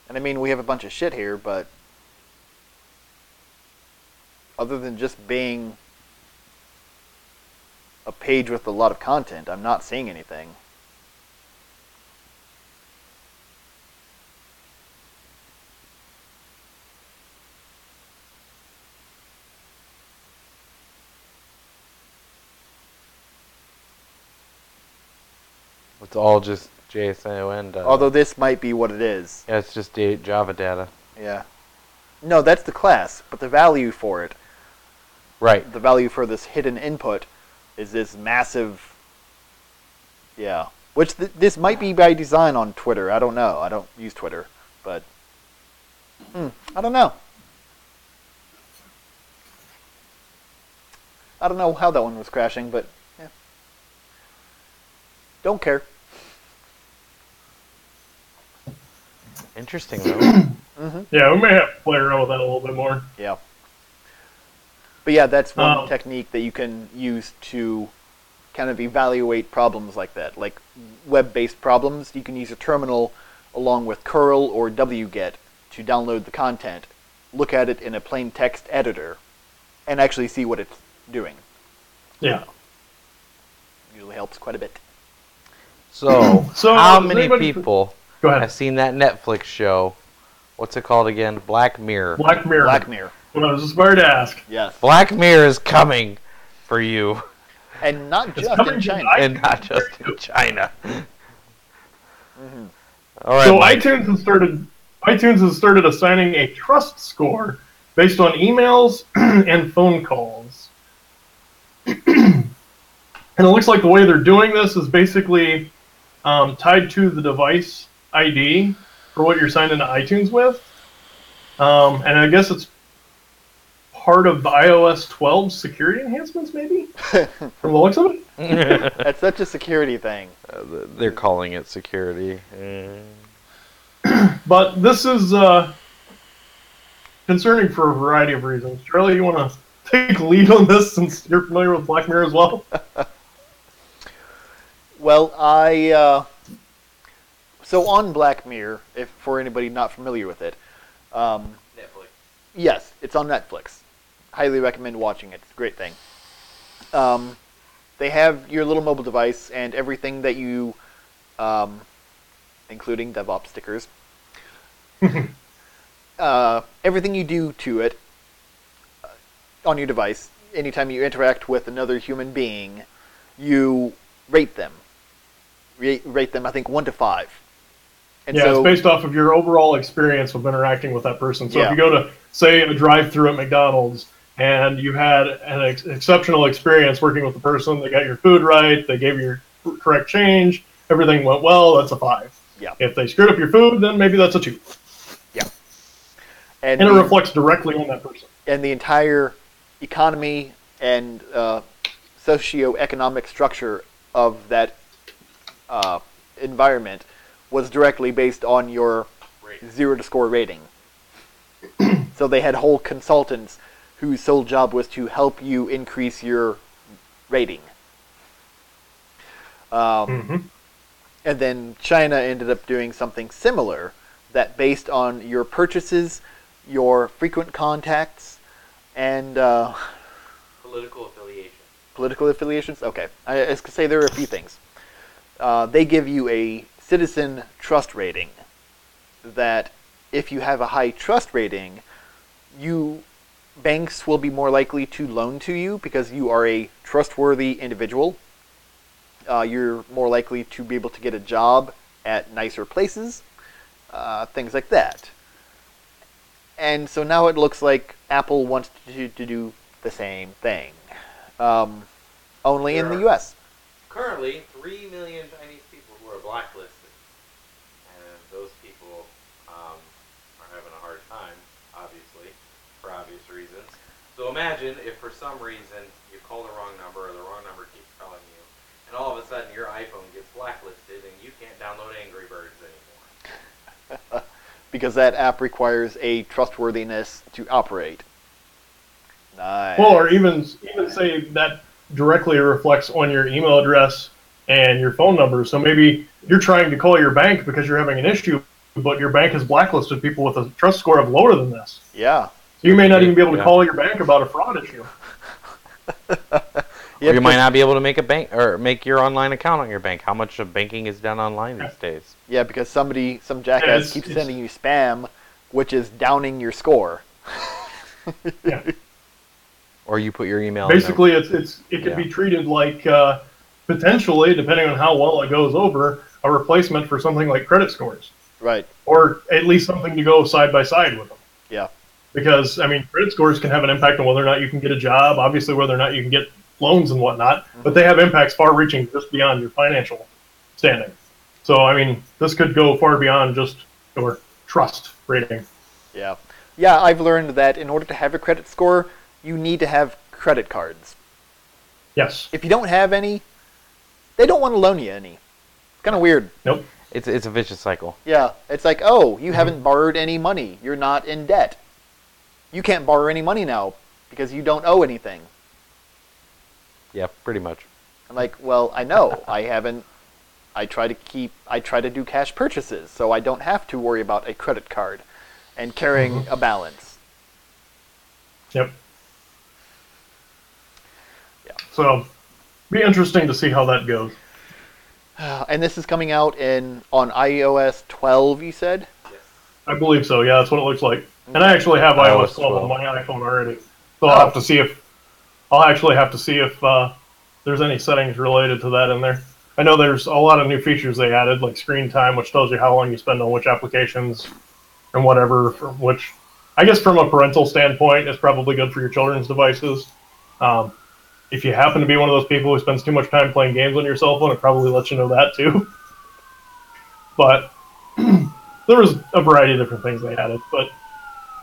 And I mean, we have a bunch of shit here, but other than just being a page with a lot of content, I'm not seeing anything. It's all just JSON data. Although this might be what it is. Yeah, it's just Java data. Yeah. No, that's the class, but the value for it, Right. the value for this hidden input is this massive, yeah. Which this might be by design on Twitter. I don't know. I don't use Twitter, but I don't know. I don't know how that one was crashing, but yeah. Don't care. Interesting, though. Yeah, we may have to play around with that a little bit more. Yeah. But yeah, that's one technique that you can use to kind of evaluate problems like that. Like web-based problems, you can use a terminal along with curl or wget to download the content, look at it in a plain text editor, and actually see what it's doing. Yeah. Usually helps quite a bit. So, So, how does many anybody- people Go ahead. have seen that Netflix show? What's it called again? Black Mirror. Black Mirror. Black Mirror. What I was just about to ask. Yes. Black Mirror is coming for you. And not It's just coming in to China. And not just in China. All right, So Mike. iTunes has started assigning a trust score based on emails and phone calls. And it looks like the way they're doing this is basically tied to the device ID for what you're signed into iTunes with. And I guess it's part of the iOS 12 security enhancements, maybe? From the looks of it? That's such a security thing. They're calling it security. But this is concerning for a variety of reasons. Charlie, you want to take lead on this since you're familiar with Black Mirror as well? Well, so on Black Mirror, if for anybody not familiar with it, Netflix. yes, it's on Netflix. Highly recommend watching it. It's a great thing. They have your little mobile device and everything that you, including DevOps stickers, everything you do to it on your device, anytime you interact with another human being, you rate them. Rate them, I think, 1 to 5. And Yeah, so, it's based off of your overall experience of interacting with that person. So Yeah. if you go to, say, a drive-through at McDonald's, and you had an exceptional experience working with the person, they got your food right, they gave you your correct change, everything went well, that's a 5. Yeah. If they screwed up your food, then maybe that's a 2. Yeah. And it reflects directly on that person. And the entire economy and socioeconomic structure of that environment was directly based on your 0 to score rating. So they had whole consultants whose sole job was to help you increase your rating. And then China ended up doing something similar, that based on your purchases, your frequent contacts, and Political affiliation. political affiliations? Okay. I was going to say there are a few things. They give you a citizen trust rating, that if you have a high trust rating, banks will be more likely to loan to you because you are a trustworthy individual. You're more likely to be able to get a job at nicer places, things like that. And so now it looks like Apple wants to do the same thing, only in the U.S. Currently, 3 million Chinese people who are blacklisted, and those people are having a hard time, obviously, for obvious reasons. So imagine if for some reason you call the wrong number, or the wrong number keeps calling you, and all of a sudden your iPhone gets blacklisted and you can't download Angry Birds anymore. Because that app requires a trustworthiness to operate. Nice. Well, or even say that directly reflects on your email address and your phone number. So maybe you're trying to call your bank because you're having an issue, but your bank has blacklisted people with a trust score of lower than this. Yeah. So you may not even be able to call your bank about a fraud issue. Or you might not be able to make a bank or make your online account on your bank. How much of banking is done online these days? Yeah, because some jackass keeps sending you spam, which is downing your score. Yeah. Or you put your email. Basically, it could be treated like potentially, depending on how well it goes over, a replacement for something like credit scores, Right. or at least something to go side by side with them. Yeah. Because I mean, credit scores can have an impact on whether or not you can get a job, obviously whether or not you can get loans and whatnot, but they have impacts far-reaching just beyond your financial standing. So I mean, this could go far beyond just your trust rating. Yeah. Yeah, I've learned that in order to have a credit score, you need to have credit cards. Yes. If you don't have any, they don't want to loan you any. It's kind of weird. Nope. It's a vicious cycle. Yeah. It's like, oh, you haven't borrowed any money. You're not in debt. You can't borrow any money now because you don't owe anything. Yeah, pretty much. I'm like, well, I know. I haven't. I try to do cash purchases, so I don't have to worry about a credit card and carrying a balance. Yep. Yeah. So, be interesting to see how that goes. And this is coming out on iOS 12, you said? I believe so. Yeah, that's what it looks like. And I actually have iOS 12 on my iPhone already, so I'll actually have to see if there's any settings related to that in there. I know there's a lot of new features they added, like screen time, which tells you how long you spend on which applications and whatever, which I guess from a parental standpoint is probably good for your children's devices. If you happen to be one of those people who spends too much time playing games on your cell phone, it probably lets you know that too. But there was a variety of different things they added, but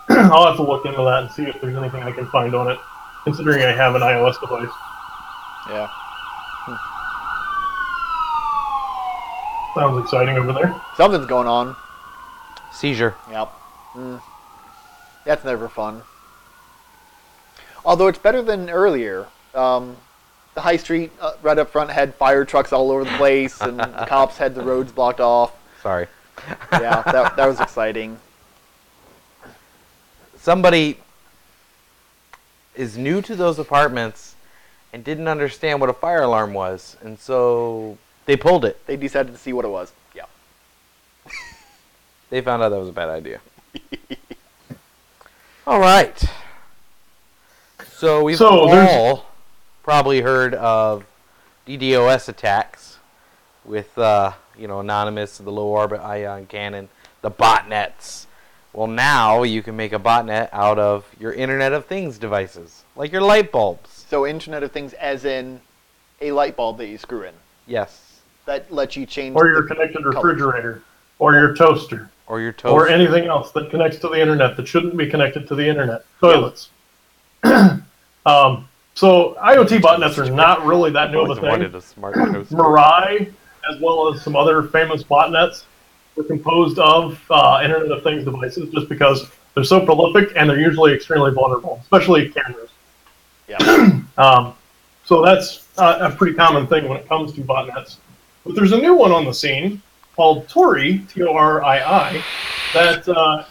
I'll have to look into that and see if there's anything I can find on it, considering I have an iOS device. Yeah. Sounds exciting over there. Something's going on. Seizure. Yep. That's never fun. Although it's better than earlier. The high street right up front had fire trucks all over the place, and the cops had the roads blocked off. Sorry. Yeah, that was exciting. Somebody is new to those apartments and didn't understand what a fire alarm was, and so they pulled it. They decided to see what it was. Yeah. They found out that was a bad idea. All right. So we've all probably heard of DDoS attacks with, Anonymous, the low orbit ion cannon, the botnets. Well, now you can make a botnet out of your Internet of Things devices, like your light bulbs. So Internet of Things as in a light bulb that you screw in. Yes. That lets you change or your connected refrigerator, or your toaster, or your toaster, or anything else that connects to the internet that shouldn't be connected to the internet. Toilets. So IoT botnets are not really that new of a thing. Wanted a smart toaster. Mirai, as well as some other famous botnets, were composed of Internet of Things devices, just because they're so prolific and they're usually extremely vulnerable, especially cameras. Yeah. So that's a pretty common thing when it comes to botnets. But there's a new one on the scene called Tori, T-O-R-I-I, that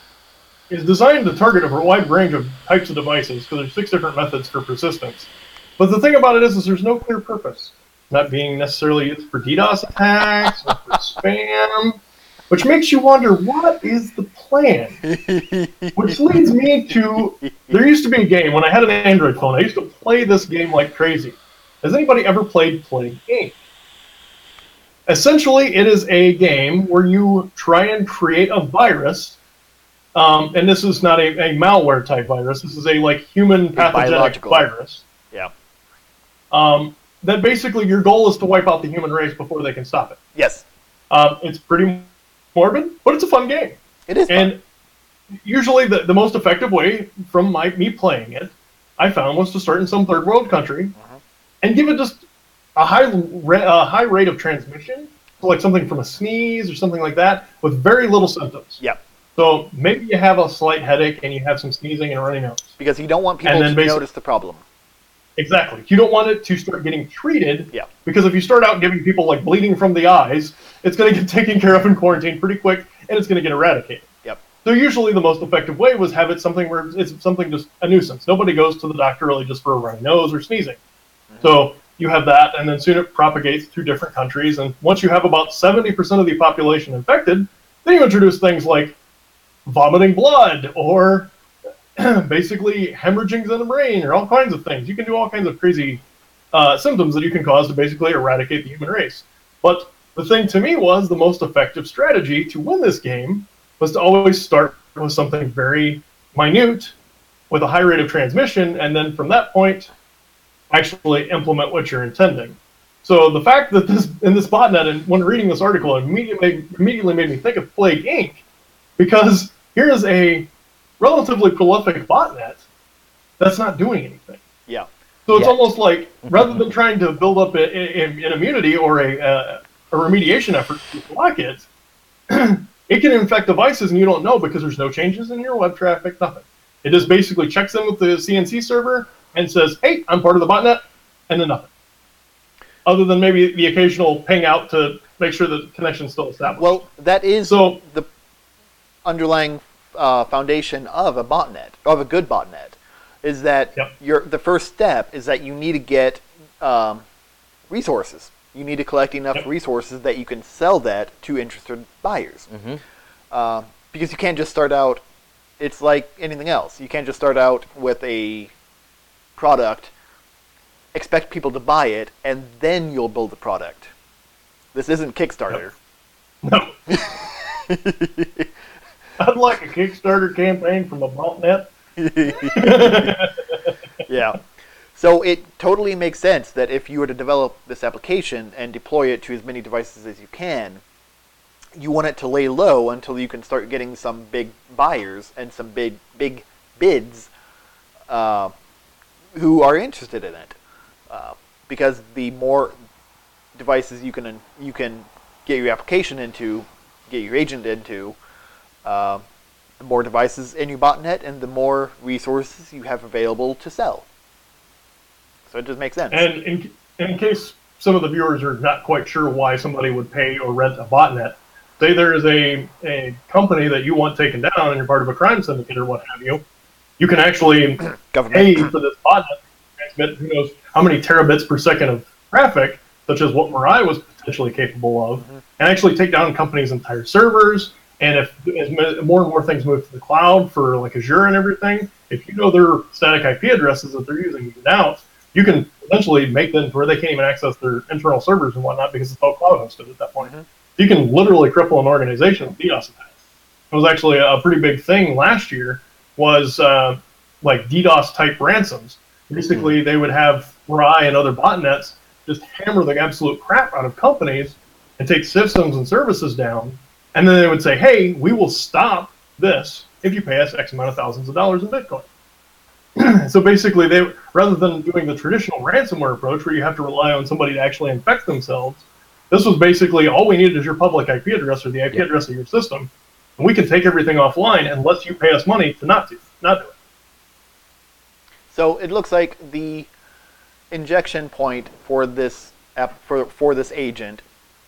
is designed to target a wide range of types of devices, because there's 6 different methods for persistence. But the thing about it is there's no clear purpose. Not being necessarily used for DDoS attacks or for spam, which makes you wonder, what is the plan? Which leads me to, there used to be a game, when I had an Android phone, I used to play this game like crazy. Has anybody ever played Plague Inc.? Essentially, it is a game where you try and create a virus, and this is not a malware type virus, this is a human pathogenic virus. Yeah. That basically your goal is to wipe out the human race before they can stop it. Yes. It's pretty morbid, but it's a fun game. It is fun. And usually the most effective way from me playing it, I found, was to start in some third world country and give it just a high rate of transmission, so like something from a sneeze or something like that, with very little symptoms. Yep. So maybe you have a slight headache and you have some sneezing and a runny nose. Because you don't want people to notice the problem. Exactly. You don't want it to start getting treated. Yeah. Because if you start out giving people bleeding from the eyes, it's going to get taken care of in quarantine pretty quick, and it's going to get eradicated. Yep. So usually the most effective way was have it something where it's something just a nuisance. Nobody goes to the doctor really just for a runny nose or sneezing. So you have that, and then soon it propagates through different countries, and once you have about 70% of the population infected, then you introduce things like vomiting blood, or basically hemorrhagings in the brain, or all kinds of things. You can do all kinds of crazy symptoms that you can cause to basically eradicate the human race. But the thing to me was the most effective strategy to win this game was to always start with something very minute with a high rate of transmission, and then from that point actually implement what you're intending. So the fact that in this botnet, and when reading this article, it immediately made me think of Plague Inc., because here is a relatively prolific botnet that's not doing anything. Yeah. So it's almost like, rather than trying to build up an immunity or a remediation effort to block it, it can infect devices and you don't know, because there's no changes in your web traffic, nothing. It just basically checks in with the CNC server and says, hey, I'm part of the botnet, and then nothing. Other than maybe the occasional ping out to make sure the connection's still established. Well, that is the underlying foundation of a botnet, of a good botnet, is that the first step is that you need to get resources. You need to collect enough resources that you can sell that to interested buyers. Because you can't just start out, it's like anything else. You can't just start out with a product expect people to buy it, and then you'll build the product. This isn't Kickstarter. No. I'd like a Kickstarter campaign from a botnet. Yeah. So it totally makes sense that if you were to develop this application and deploy it to as many devices as you can, you want it to lay low until you can start getting some big buyers and some big bids who are interested in it. Because the more devices you can get your application into, get your agent into, the more devices in your botnet and the more resources you have available to sell. So it just makes sense. And in case some of the viewers are not quite sure why somebody would pay or rent a botnet, say there is a company that you want taken down and you're part of a crime syndicate or what have you, you can actually pay for this botnet to transmit who knows how many terabits per second of traffic, such as what Mirai was potentially capable of, and actually take down companies' entire servers. And if as more and more things move to the cloud for like Azure and everything, if you know their static IP addresses that they're using out, you can eventually make them where they can't even access their internal servers and whatnot because it's all cloud hosted at that point. You can literally cripple an organization with DDoS attacks. It was actually a pretty big thing last year was like DDoS type ransoms. Basically, they would have Mirai and other botnets just hammer the absolute crap out of companies and take systems and services down. And then they would say, hey, we will stop this if you pay us X amount of thousands of dollars in Bitcoin. So basically, they rather than doing the traditional ransomware approach where you have to rely on somebody to actually infect themselves, this was basically all we needed is your public IP address or the IP address of your system, and we can take everything offline unless you pay us money to not do it. So it looks like the injection point for this for this agent,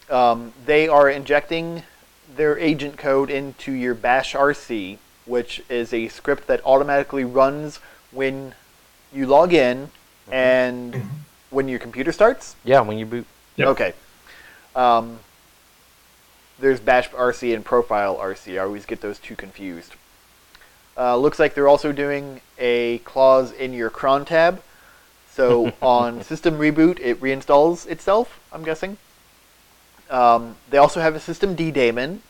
they are injecting their agent code into your bash RC, which is a script that automatically runs when you log in and when your computer starts? Yeah, when you boot. Yep. Okay. There's bash RC and profile RC. I always get those two confused. Looks like they're also doing a clause in your cron tab. So on system reboot, it reinstalls itself, I'm guessing. They also have a system daemon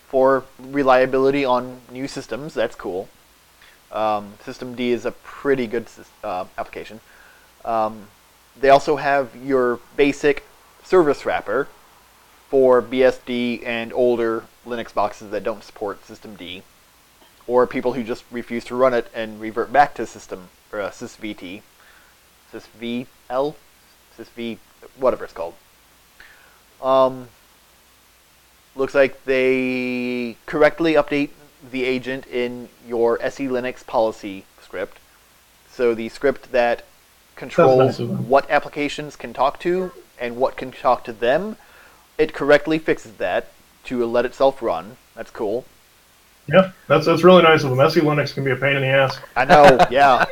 for reliability on new systems. That's cool. System D is a pretty good application. They also have your basic service wrapper for BSD and older Linux boxes that don't support System D, or people who just refuse to run it and revert back to system or sysvt, sysvl, sysv, whatever it's called. Looks like they correctly update the agent in your SE Linux policy script. So the script that controls what applications can talk to and what can talk to them, it correctly fixes that to let itself run. That's cool. Yeah, that's really nice of them. SE Linux can be a pain in the ass. I know, yeah.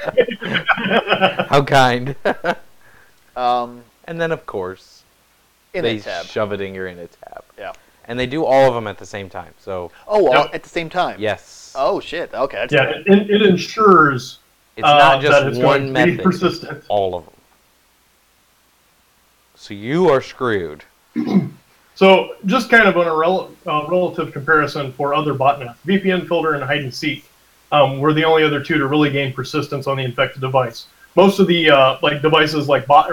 How kind. And then, of course, they shove it in your init tab. Yeah. And they do all of them at the same time. So. Oh, all at the same time? Yes. Oh, shit. Okay. That's yeah, it ensures it's not just that it's one going to be method. persistent. All of them. So you are screwed. So just kind of on a relative comparison for other botnets, VPN filter and hide and seek were the only other two to really gain persistence on the infected device. Most of the like devices like device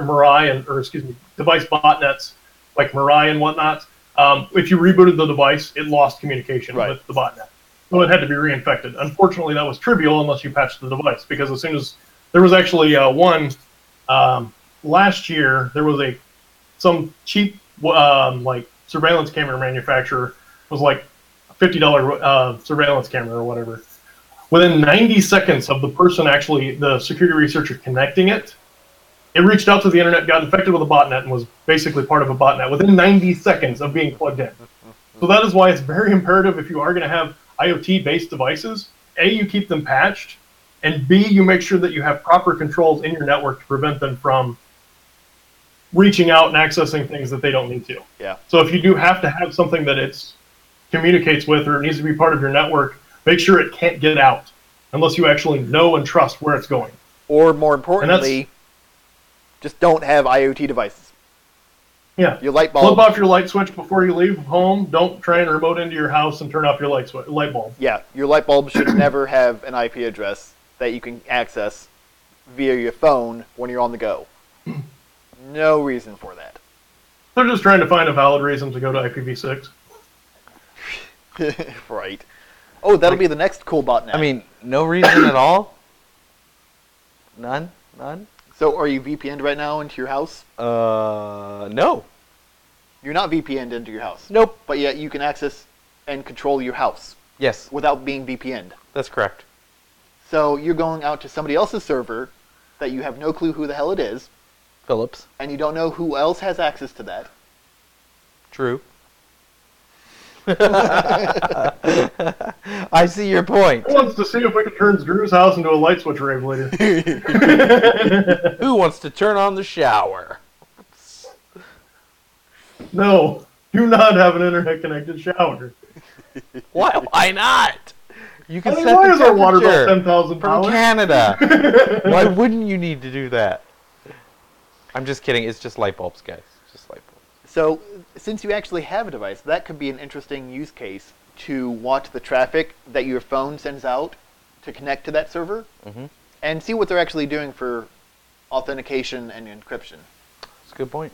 botnets like Mirai and whatnot, if you rebooted the device, it lost communication with the botnet. So it had to be reinfected. Unfortunately, that was trivial unless you patched the device, because as soon as there was actually one last year, there was some cheap like surveillance camera manufacturer was like a $50 surveillance camera or whatever. Within 90 seconds of the person the security researcher connecting it, it reached out to the internet, got infected with a botnet, and was basically part of a botnet within 90 seconds of being plugged in. So that is why it's very imperative if you are going to have IoT-based devices, A, you keep them patched, and B, you make sure that you have proper controls in your network to prevent them from reaching out and accessing things that they don't need to. Yeah. So if you do have to have something that it communicates with or it needs to be part of your network, make sure it can't get out unless you actually know and trust where it's going. Or more importantly, just don't have IoT devices. Yeah. Your light Flip bulb. off your light switch before you leave home. Don't try and remote into your house and turn off your light bulb. Yeah, your light bulb should never have an IP address that you can access via your phone when you're on the go. No reason for that. They're just trying to find a valid reason to go to IPv6. Right. Oh, that'll be the next cool botnet. I mean, no reason at all? None? So are you VPN'd right now into your house? No. You're not VPN'd into your house. Nope. But yet you can access and control your house Yes, without being VPN'd. that's correct. So you're going out to somebody else's server that you have no clue who the hell it is, Phillips. and you don't know who else has access to that. True. I see your point. Who wants to see if we can turn Drew's house into a light switch rave later? Who wants to turn on the shower? No, do not have an internet-connected shower. Why not? You can I mean, set why the is our water bill temperature $10,000? from Canada. Why wouldn't you need to do that? I'm just kidding. It's just light bulbs, guys. Just light bulbs. So since you actually have a device, that could be an interesting use case to watch the traffic that your phone sends out to connect to that server and see what they're actually doing for authentication and encryption. That's a good point.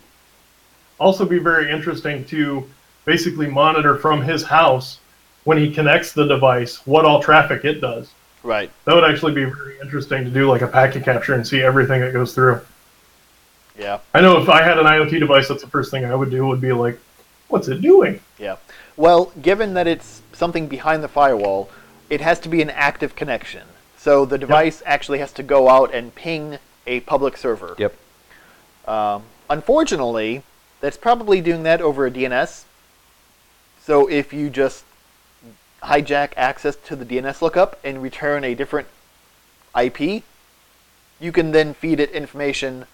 Also be very interesting to basically monitor from his house when he connects the device what all traffic it does. Right. That would actually be very interesting to do like a packet capture and see everything that goes through. Yeah. I know if I had an IoT device, that's the first thing I would do would be like, what's it doing? Yeah. Well, given that it's something behind the firewall, it has to be an active connection. So the device actually has to go out and ping a public server. Yep. Unfortunately, that's probably doing that over a DNS. So if you just hijack access to the DNS lookup and return a different IP, you can then feed it information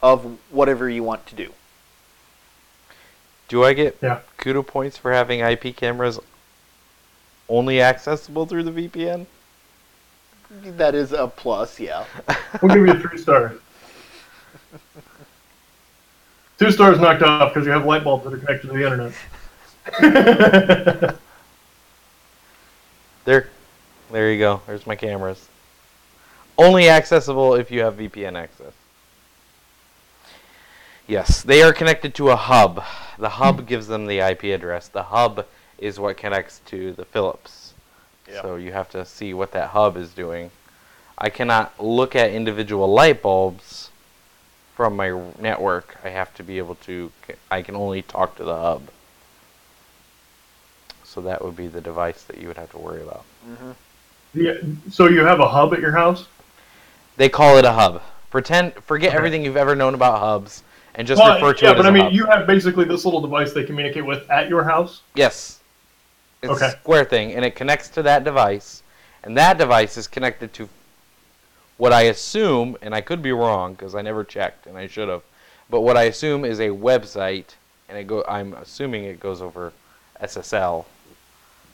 of whatever you want to do. Do I get Yeah. kudo points for having IP cameras only accessible through the VPN? That is a plus, yeah. We'll give you a 3 star. 2 stars knocked off because you have light bulbs that are connected to the internet. There you go. There's my cameras. Only accessible if you have VPN access. Yes, they are connected to a hub. The hub gives them the IP address. The hub is what connects to the Philips. Yeah. So you have to see what that hub is doing. I cannot look at individual light bulbs from my network. I have to be able to, I can only talk to the hub. So that would be the device that you would have to worry about. Yeah, so you have a hub at your house? They call it a hub. Forget Okay. everything you've ever known about hubs and just Well, refer to yeah, it as but I a mean, hub. you have basically this little device they communicate with at your house? Yes. It's Okay. a square thing, and it connects to that device, and that device is connected to what I assume, and I could be wrong because I never checked, and I should have, but what I assume is a website, and I'm assuming it goes over SSL.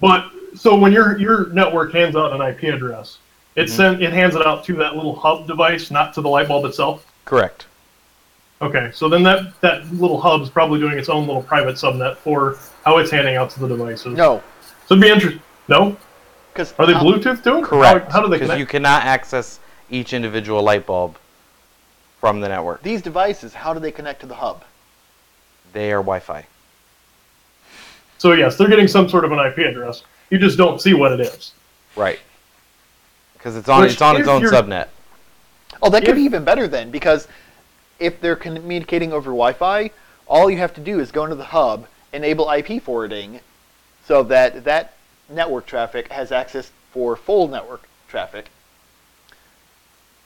But, so when your network hands out an IP address, it hands it out to that little hub device, not to the light bulb itself? Correct. Okay, so then that little hub's probably doing its own little private subnet for how it's handing out to the devices. No. So it'd be interesting. No? Are they Bluetooth to it? Correct. How do they Because connect? you cannot access each individual light bulb from the network. These devices, how do they connect to the hub? They are Wi-Fi. So yes, they're getting some sort of an IP address. You just don't see what it is. Right. Because it's on Which, its own if you're- subnet. Oh, that could be If- even better then, because if they're communicating over Wi-Fi, all you have to do is go into the hub, enable IP forwarding, so that that network traffic has access for full network traffic.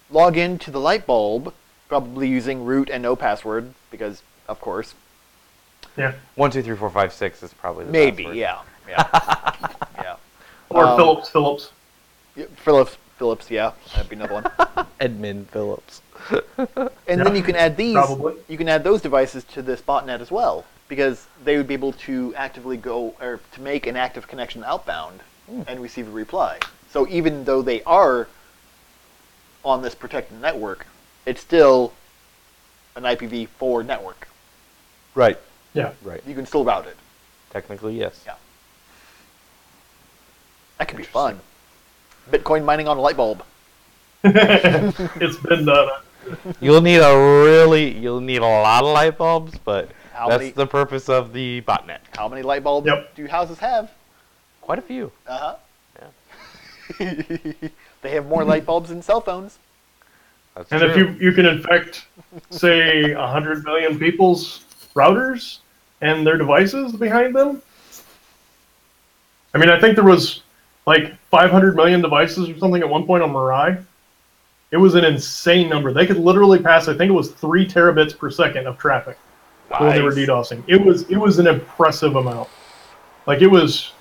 Log in to the light bulb, probably using root and no password, because of course. Yeah. 1, 2, 3, 4, 5, 6 is probably the Maybe, password. yeah. Yeah. Or Phillips. Yeah, Phillips, yeah, that'd be another one. Edmund Phillips. And then you can add these. Probably. You can add those devices to this botnet as well, because they would be able to actively go or to make an active connection outbound and receive a reply. So even though they are on this protected network, it's still an IPv4 network. Right. Yeah. Right. You can still route it. Technically, yes. Yeah. That could be fun. Bitcoin mining on a light bulb. It's been done. You'll need a lot of light bulbs, but How that's many- the purpose of the botnet. How many light bulbs Yep. do houses have? Quite a few. Uh-huh. Yeah. They have more light bulbs than cell phones. That's And true. if you can infect, say, 100 million people's routers and their devices behind them, I mean, I think there was like 500 million devices or something at one point on Mirai. It was an insane number. They could literally pass, I think it was 3 terabits per second of traffic when they were Nice. DDoSing. It was an impressive amount. Like, it was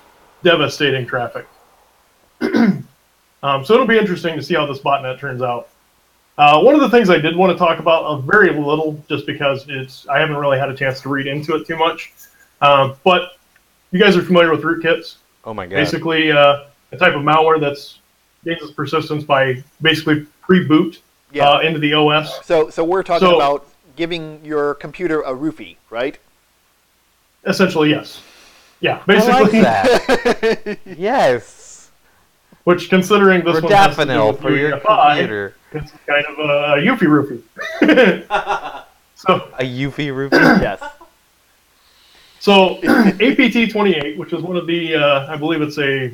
devastating traffic. So it'll be interesting to see how this botnet turns out. One of the things I did want to talk about a very little, just because I haven't really had a chance to read into it too much. But you guys are familiar with rootkits. Oh my god. Basically, a type of malware that's gains its persistence by basically pre-boot Yeah. into the OS. So we're talking So- about giving your computer a roofie, right? Essentially, yes. Yeah, I like basically. that. Yes. Which, considering this one has to do Modafinil with for your UEFI, computer. it's kind of a Eufy roofie. So, A Eufy roofie? Yes. So APT28, which is one of the, I believe it's a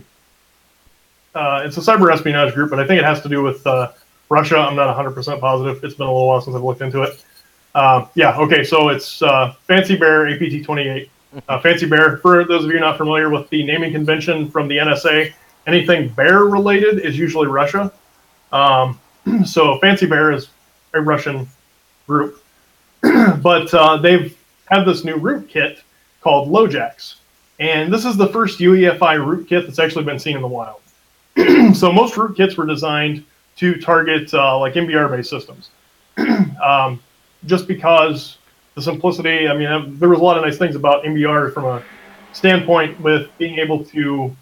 cyber espionage group, but I think it has to do with Russia. I'm not 100% positive. It's been a little while since I've looked into it. Yeah, okay, so it's Fancy Bear APT28. Fancy Bear, for those of you not familiar with the naming convention from the NSA, anything bear related is usually Russia. So Fancy Bear is a Russian group. But they've had this new rootkit called LoJax. And this is the first UEFI rootkit that's actually been seen in the wild. So most rootkits were designed to target like MBR-based systems. Just because the simplicity, I mean, there was a lot of nice things about MBR from a standpoint with being able to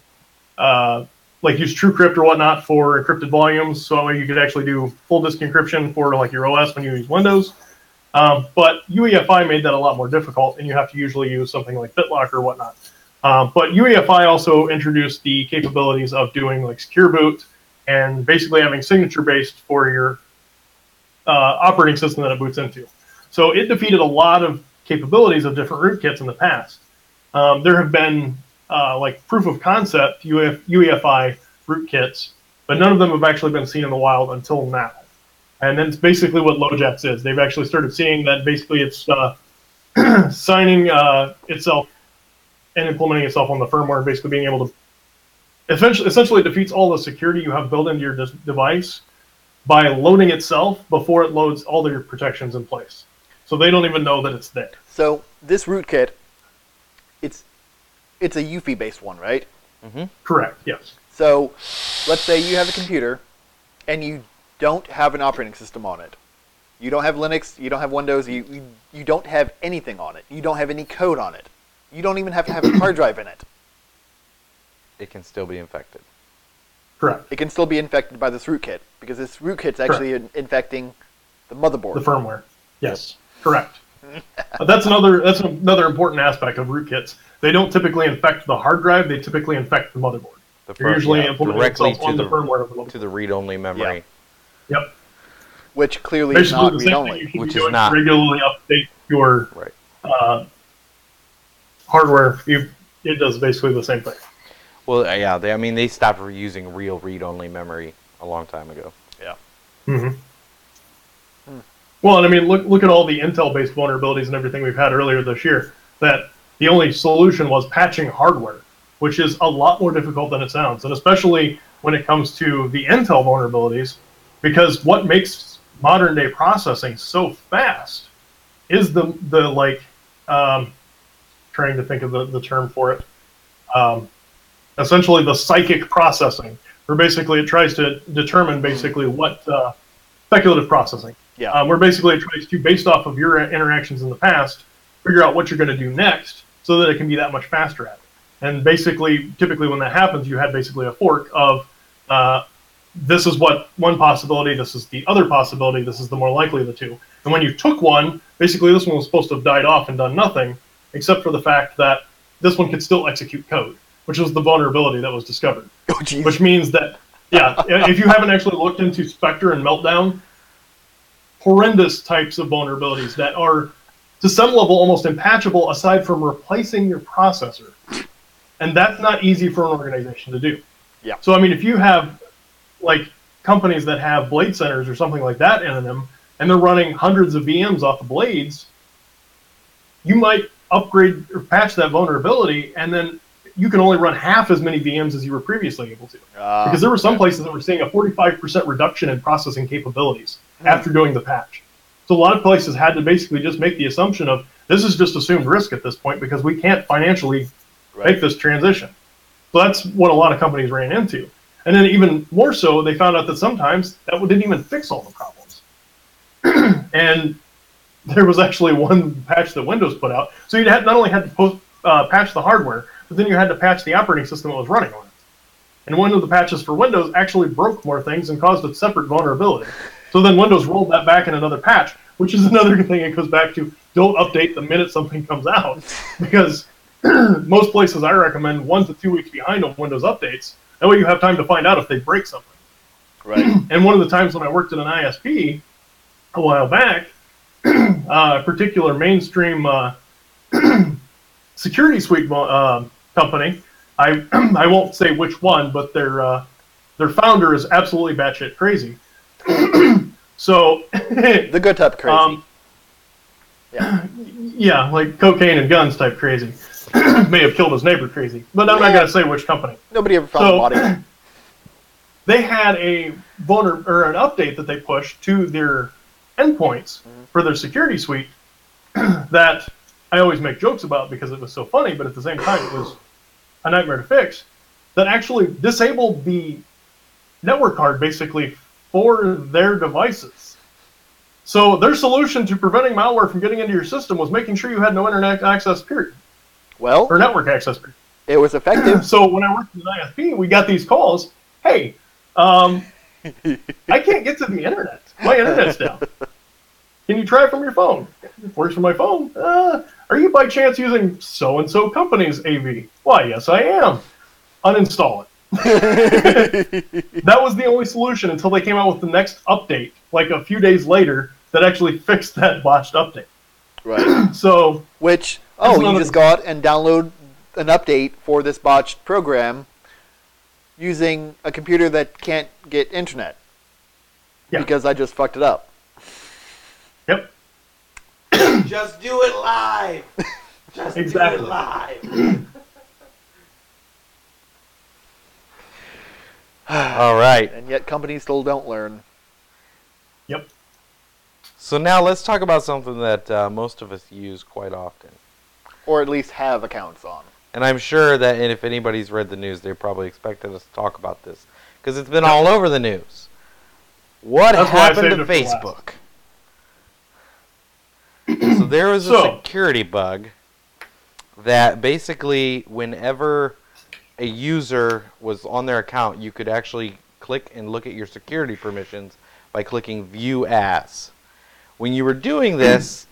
like use TrueCrypt or whatnot for encrypted volumes, so that way you could actually do full disk encryption for like your OS when you use Windows. But UEFI made that a lot more difficult, and you have to usually use something like BitLocker or whatnot. But UEFI also introduced the capabilities of doing like secure boot and basically having signature-based for your operating system that it boots into. So it defeated a lot of capabilities of different rootkits in the past. There have been like proof of concept UEFI rootkits, but none of them have actually been seen in the wild until now. And that's basically what LoJax is. They've actually started seeing that basically it's signing itself and implementing itself on the firmware, basically being able to essentially defeats all the security you have built into your device by loading itself before it loads all your protections in place. So they don't even know that it's there. So this rootkit, it's a UEFI-based one, right? Correct, yes. So let's say you have a computer and you don't have an operating system on it. You don't have Linux, you don't have Windows, you don't have anything on it. You don't have any code on it. You don't even have to have a hard drive in it. It can still be infected. Correct. It can still be infected by this rootkit, because this rootkit's actually infecting the motherboard. The firmware. Yes, correct. That's another important aspect of rootkits. They don't typically infect the hard drive, they typically infect the motherboard. They're usually implementing directly itself on the firmware of the motherboard. to the read-only memory. Yep. Which clearly Basically, is not the same thing you read-only. should Which be is doing not. to regularly update your Right. hardware. It does basically the same thing. Well, yeah. They stopped using real read-only memory a long time ago. Yeah. Well, and I mean, look at all the Intel-based vulnerabilities and everything we've had earlier this year. That the only solution was patching hardware, which is a lot more difficult than it sounds, and especially when it comes to the Intel vulnerabilities, because what makes modern-day processing so fast is the like, trying to think of the term for it, essentially the psychic processing, where basically it tries to determine basically what speculative processing. Yeah. Where basically it tries to, based off of your interactions in the past, figure out what you're going to do next so that it can be that much faster at it. And basically, typically when that happens, you had basically a fork of this is what one possibility, this is the other possibility, this is the more likely of the two. And when you took one, basically this one was supposed to have died off and done nothing, except for the fact that this one could still execute code, which was the vulnerability that was discovered. Oh, geez. Which means that, yeah, if you haven't actually looked into Spectre and Meltdown, horrendous types of vulnerabilities that are, to some level, almost impatchable aside from replacing your processor. And that's not easy for an organization to do. Yeah. So, I mean, if you have, like, companies that have blade centers or something like that in them, and they're running hundreds of VMs off the blades, you might upgrade or patch that vulnerability, and then you can only run half as many VMs as you were previously able to. Because there were some places that were seeing a 45% reduction in processing capabilities after doing the patch. So a lot of places had to basically just make the assumption of, this is just assumed risk at this point because we can't financially make this transition. So that's what a lot of companies ran into. And then even more so, they found out that sometimes that didn't even fix all the problems. And there was actually one patch that Windows put out. So you not only had to patch the hardware, but then you had to patch the operating system that was running on it. And one of the patches for Windows actually broke more things and caused a separate vulnerability. So then Windows rolled that back in another patch, which is another thing it goes back to, don't update the minute something comes out. Because most places I recommend 1 to 2 weeks behind on Windows updates. That way you have time to find out if they break something. Right. And one of the times when I worked at an ISP a while back, a particular mainstream security suite company, I won't say which one, but their founder is absolutely batshit crazy. So the good type of crazy. Yeah, like cocaine and guns type crazy. May have killed his neighbor crazy, but I'm not going to say which company. Nobody ever found the body. They had an update that they pushed to their endpoints for their security suite that I always make jokes about because it was so funny, but at the same time it was a nightmare to fix, that actually disabled the network card basically for their devices. So their solution to preventing malware from getting into your system was making sure you had no internet access, period. Well, or network access, period. It was effective. So when I worked in an ISP, we got these calls. Hey, I can't get to the internet. My internet's down. Can you try from your phone? It works from my phone. Are you by chance using so-and-so company's AV? Why, yes, I am. Uninstall it. That was the only solution until they came out with the next update, like a few days later, that actually fixed that botched update. Right. So, which, you just go out and download an update for this botched program using a computer that can't get internet. Yeah. Because I just fucked it up. Yep. Just do it live. Just exactly. do it live. All right. And yet companies still don't learn. Yep. So now let's talk about something that most of us use quite often. Or at least have accounts on. And I'm sure that if anybody's read the news, they probably expected us to talk about this. Because it's been all over the news. What happened to Facebook? So there was a security bug that basically whenever a user was on their account, you could actually click and look at your security permissions by clicking View As. When you were doing this,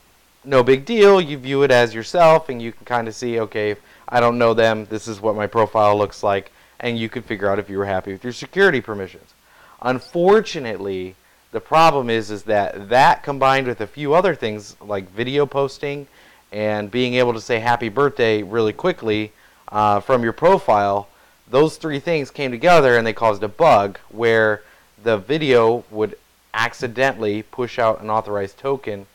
no big deal. You view it as yourself, and you can kind of see, okay, if I don't know them, this is what my profile looks like, and you could figure out if you were happy with your security permissions. Unfortunately, the problem is that combined with a few other things like video posting and being able to say happy birthday really quickly from your profile, those three things came together and they caused a bug where the video would accidentally push out an authorized token,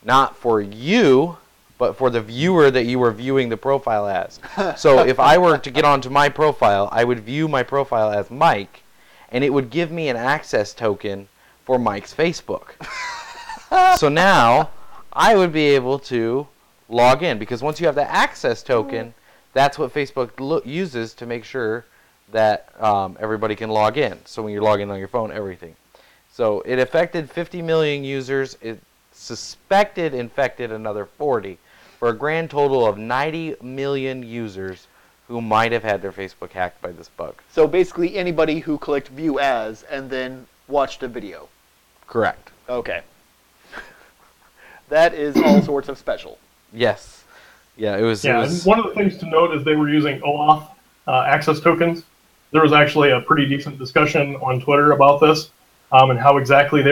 not for you, but for the viewer that you were viewing the profile as. So if I were to get onto my profile, I would view my profile as Mike, and it would give me an access token for Mike's Facebook. So now I would be able to log in, because once you have the access token, that's what Facebook uses to make sure that everybody can log in. So when you're logging on your phone, everything. So it affected 50 million users. It suspected infected another 40, for a grand total of 90 million users who might have had their Facebook hacked by this bug. So basically anybody who clicked view as and then watched a video. Correct. Okay. That is all sorts of special. Yes. Yeah, it was. Yeah, and one of the things to note is they were using OAuth access tokens. There was actually a pretty decent discussion on Twitter about this and how exactly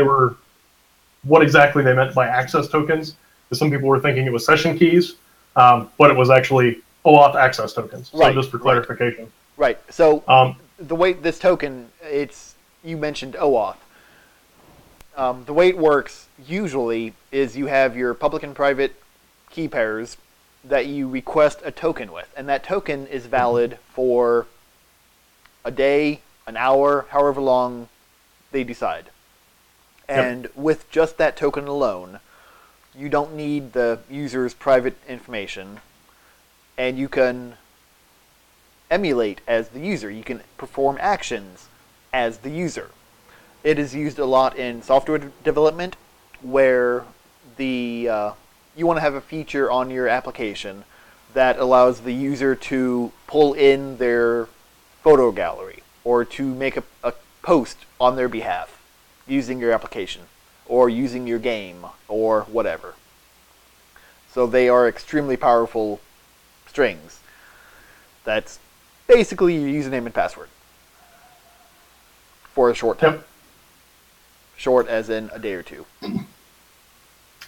what exactly they meant by access tokens. Because some people were thinking it was session keys, but it was actually OAuth access tokens. So Right, just for clarification. Right. So the way this token, you mentioned OAuth. The way it works usually is you have your public and private key pairs that you request a token with, and that token is valid for a day, an hour, however long they decide. And with just that token alone, you don't need the user's private information, and you can emulate as the user. You can perform actions as the user. It is used a lot in software development where you want to have a feature on your application that allows the user to pull in their photo gallery or to make a post on their behalf using your application or using your game or whatever. So they are extremely powerful strings. That's basically your username and password for a short time. Yep. Short as in a day or two.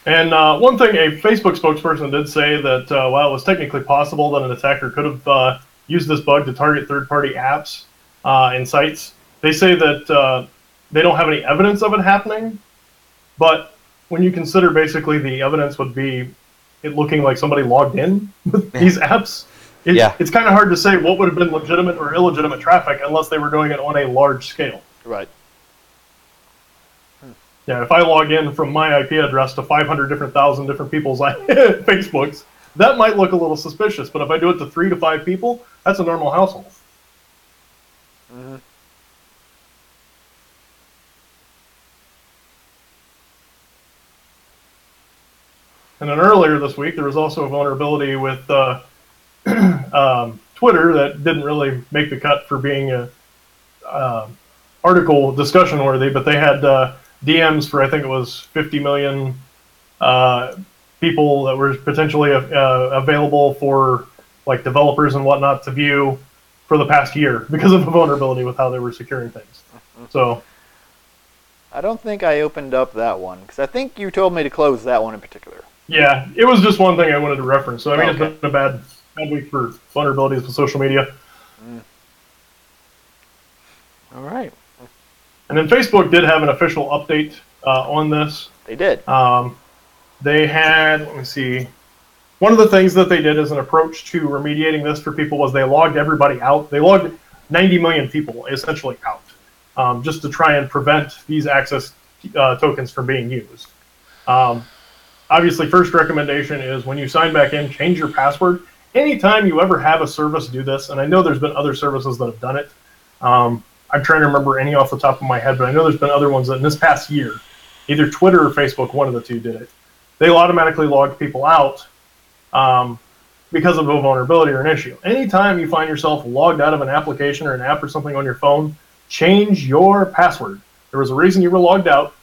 And one thing a Facebook spokesperson did say that while it was technically possible that an attacker could have used this bug to target third-party apps and sites, they say that they don't have any evidence of it happening. But when you consider basically the evidence would be it looking like somebody logged in with these apps, it's kind of hard to say what would have been legitimate or illegitimate traffic unless they were doing it on a large scale. Right. Yeah, if I log in from my IP address to 500 different people's Facebooks, that might look a little suspicious. But if I do it to 3 to 5 people, that's a normal household. Mm-hmm. And then earlier this week, there was also a vulnerability with Twitter that didn't really make the cut for being a article discussion worthy, but they had DMs for, I think it was 50 million people that were potentially available for like developers and whatnot to view for the past year because of a vulnerability with how they were securing things. So I don't think I opened up that one because I think you told me to close that one in particular. yeah, it was just one thing I wanted to reference. So I mean, Okay. It's been a bad week for vulnerabilities with social media. All right. And then Facebook did have an official update on this. They did. They had, let me see, one of the things that they did as an approach to remediating this for people was they logged everybody out. They logged 90 million people essentially out just to try and prevent these access tokens from being used. Obviously, first recommendation is when you sign back in, change your password. Anytime you ever have a service do this, and I know there's been other services that have done it. I'm trying to remember any off the top of my head, but I know there's been other ones that in this past year, either Twitter or Facebook, one of the two did it. They'll automatically log people out because of a vulnerability or an issue. Anytime you find yourself logged out of an application or an app or something on your phone, change your password. There was a reason you were logged out,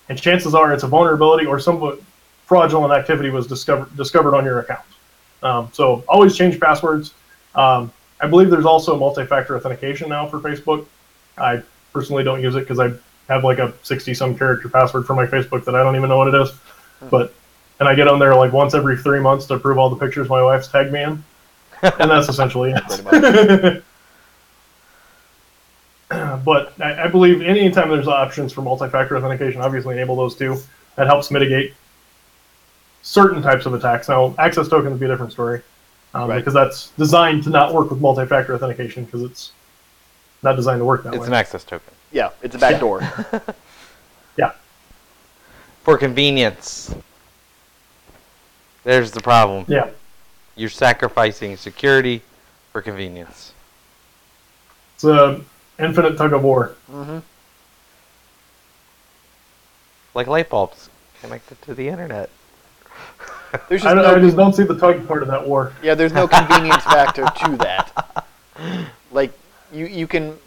and chances are it's a vulnerability or some fraudulent activity was discovered on your account. So always change passwords. I believe there's also multi-factor authentication now for Facebook. I personally don't use it because I have like a 60-some character password for my Facebook that I don't even know what it is. And I get on there like once every 3 months to approve all the pictures my wife's tagged me in. And that's essentially it. But I believe anytime there's options for multi-factor authentication, obviously enable those too. That helps mitigate certain types of attacks. Now, access tokens would be a different story because that's designed to not work with multi-factor authentication because it's not designed to work that way. It's an access token. Yeah, it's a backdoor. Yeah. For convenience. There's the problem. Yeah. You're sacrificing security for convenience. It's an infinite tug of war. Mm-hmm. Like light bulbs connected to the internet. There's I just just don't see the tug part of that war. yeah, there's no convenience factor to that. Like, you can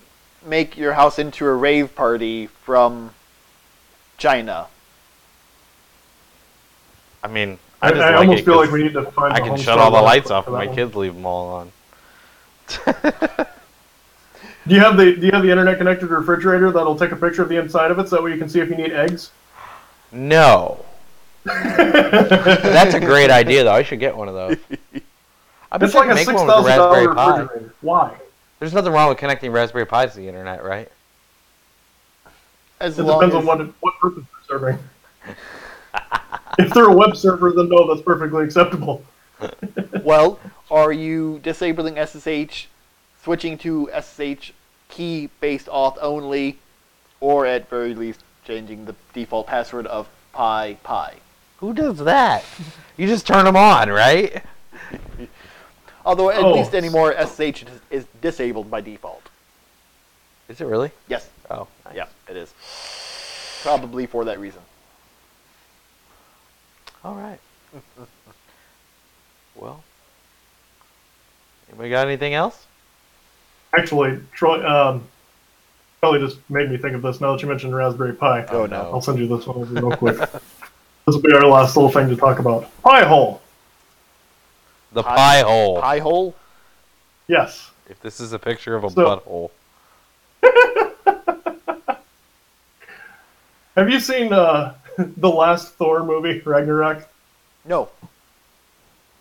make your house into a rave party from China. I mean, I just like almost it feel like 'cause we need to find. I the can Homestar shut all the Live lights for off and that my one. kids leave them all on. Do you have the internet connected refrigerator that'll take a picture of the inside of it so that way you can see if you need eggs? No. That's a great idea, though. I should get one of those. I bet It's you like can a make one with a Raspberry $6,000 Pi. refrigerator. Why? There's nothing wrong with connecting Raspberry Pis to the internet, right? As It long depends as, on what purpose they're serving. If they're a web server, then no, that's perfectly acceptable. well, are you disabling SSH, switching to SSH key-based auth only, or at very least changing the default password of Pi? Who does that? You just turn them on, right? Although at least anymore, SSH is disabled by default. Is it really? Yes. Oh, nice. Yeah, it is. Probably for that reason. All right. Well, anybody got anything else? Actually, Troy, Charlie just made me think of this now that you mentioned Raspberry Pi. Oh, no. I'll send you this one over real quick. This will be our last little thing to talk about. Pi-hole. The pie hole. Pi hole? Yes. If this is a picture of a So- butthole. Have you seen the last Thor movie, Ragnarok? No.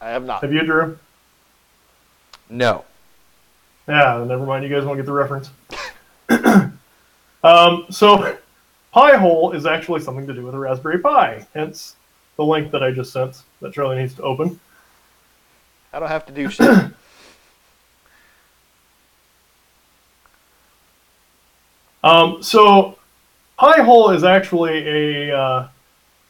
I have not. Have you, Drew? No. Yeah, never mind. You guys won't get the reference. So, Pi-hole is actually something to do with a Raspberry Pi. Hence, the link that I just sent that Charlie needs to open. I don't have to do shit. So, Pi-hole is actually a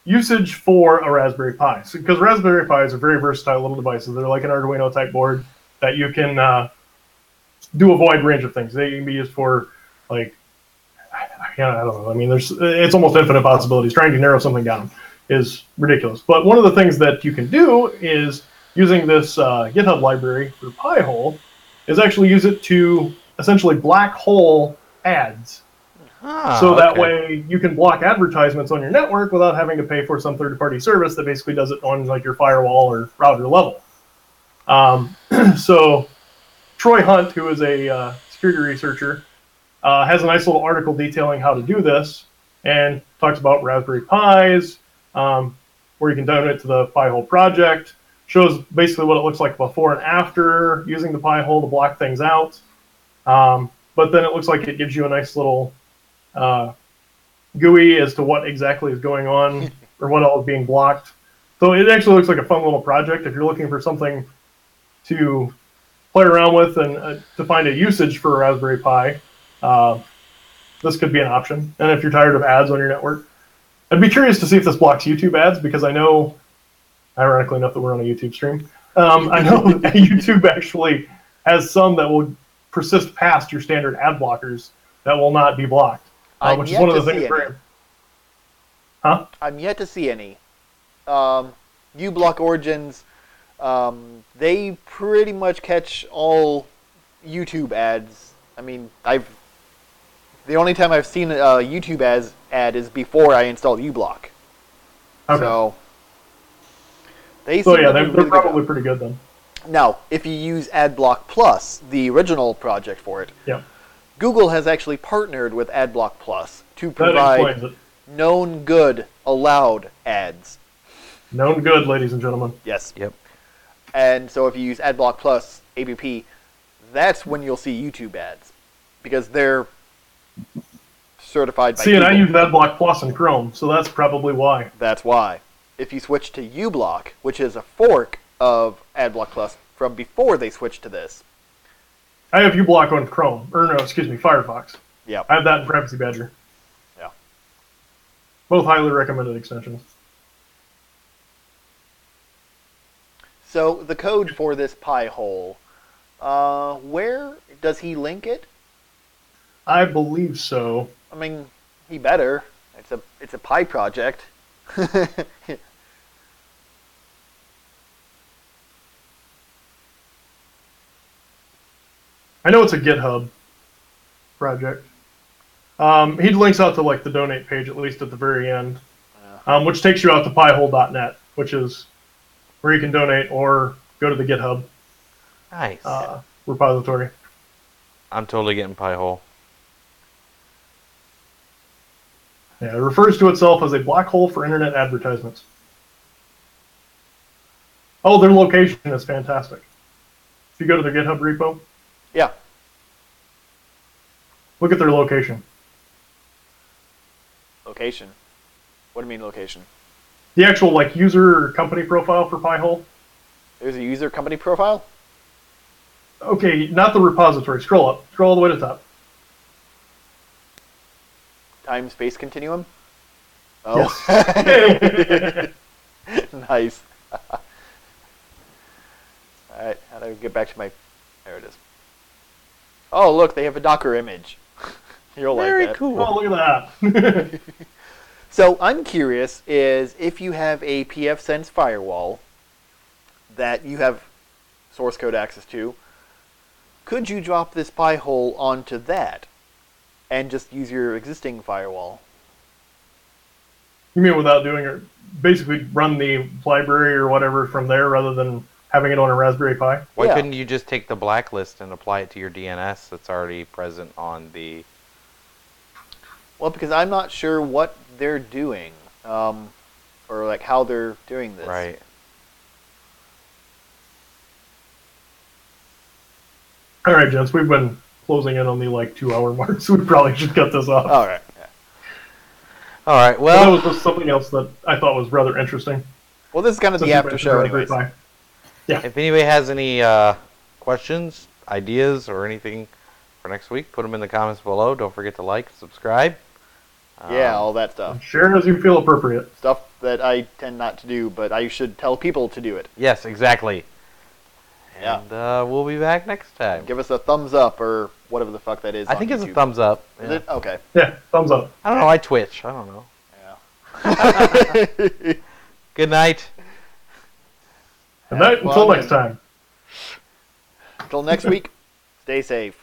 usage for a Raspberry Pi. Because Raspberry Pis are very versatile little devices. They're like an Arduino type board that you can do a wide range of things. They can be used for, like, I don't know. I mean, it's almost infinite possibilities. Trying to narrow something down is ridiculous. But one of the things that you can do is using this GitHub library for Pi-hole is actually use it to essentially black hole ads. So that way you can block advertisements on your network without having to pay for some third-party service that basically does it on like your firewall or router level. So Troy Hunt, who is a security researcher, has a nice little article detailing how to do this and talks about Raspberry Pis, where you can download it to the Pi-hole project, shows basically what it looks like before and after using the Pi-hole to block things out. But then it looks like it gives you a nice little GUI as to what exactly is going on or what all is being blocked. So it actually looks like a fun little project if you're looking for something to play around with and to find a usage for a Raspberry Pi. This could be an option. And if you're tired of ads on your network, I'd be curious to see if this blocks YouTube ads because I know, ironically enough, that we're on a YouTube stream. I know that YouTube actually has some that will persist past your standard ad blockers that will not be blocked. Which is one of the things. Huh? I'm yet to see any. uBlock Origins, they pretty much catch all YouTube ads. I mean, the only time I've seen a YouTube ad is before I installed uBlock. Okay. So they So seem yeah, to they're do really probably good. pretty good then. Now, if you use AdBlock Plus, the original project for it, Yeah. Google has actually partnered with AdBlock Plus to That provide explains it. known good allowed ads. Known good, ladies and gentlemen. Yes. Yep. And so if you use AdBlock Plus APP, that's when you'll see YouTube ads because they're certified by See, and I Google. use AdBlock Plus in Chrome, so that's probably why. That's why. If you switch to uBlock, which is a fork of AdBlock Plus from before they switched to this. I have uBlock on Chrome, or no, excuse me, Firefox. Yeah. I have that in Privacy Badger. Yeah. Both highly recommended extensions. So the code for this Pi-hole, where does he link it? I believe so. I mean, he better. It's a Pi project. I know it's a GitHub project. He links out to like the donate page, at least at the very end, which takes you out to piehole.net, which is where you can donate or go to the GitHub Nice. repository. I'm totally getting Pi-hole. Yeah, it refers to itself as a black hole for internet advertisements. Oh, their location is fantastic. If you go to their GitHub repo, Yeah. look at their location. Location. What do you mean location? The actual like user company profile for Pi-hole. There's a user company profile? Okay, not the repository. Scroll up. Scroll all the way to the top. Time space continuum? Oh. Yes. Nice. Alright, how do I get back to my... There it is. Oh, look, they have a Docker image. You'll like Very that. cool. Oh, look at that. So I'm curious is if you have a pfSense firewall that you have source code access to, could you drop this Pi-hole onto that and just use your existing firewall? You mean without doing it? Basically run the library or whatever from there rather than having it on a Raspberry Pi? Why Yeah. couldn't you just take the blacklist and apply it to your DNS that's already present on the... Well, because I'm not sure what they're doing, or like how they're doing this. Right. All right, gents, we've been closing in on the like 2-hour mark, so we probably should cut this off. All right. Yeah. All right, But well... that was just something else that I thought was rather interesting. Well, this is kind of Since the you after mentioned show, Raspberry anyways. Pi. Yeah. If anybody has any questions, ideas, or anything for next week, put them in the comments below. Don't forget to like, subscribe. Yeah, all that stuff. Share as you feel appropriate. Stuff that I tend not to do, but I should tell people to do it. Yes, exactly. Yeah. And we'll be back next time. Give us a thumbs up or whatever the fuck that is. I on think it's a YouTube. thumbs up. Is Yeah. it? Okay. Yeah, thumbs up. I don't know. I Twitch. I don't know. Yeah. Good night. Good night, Have until fun next time. Until next week, stay safe.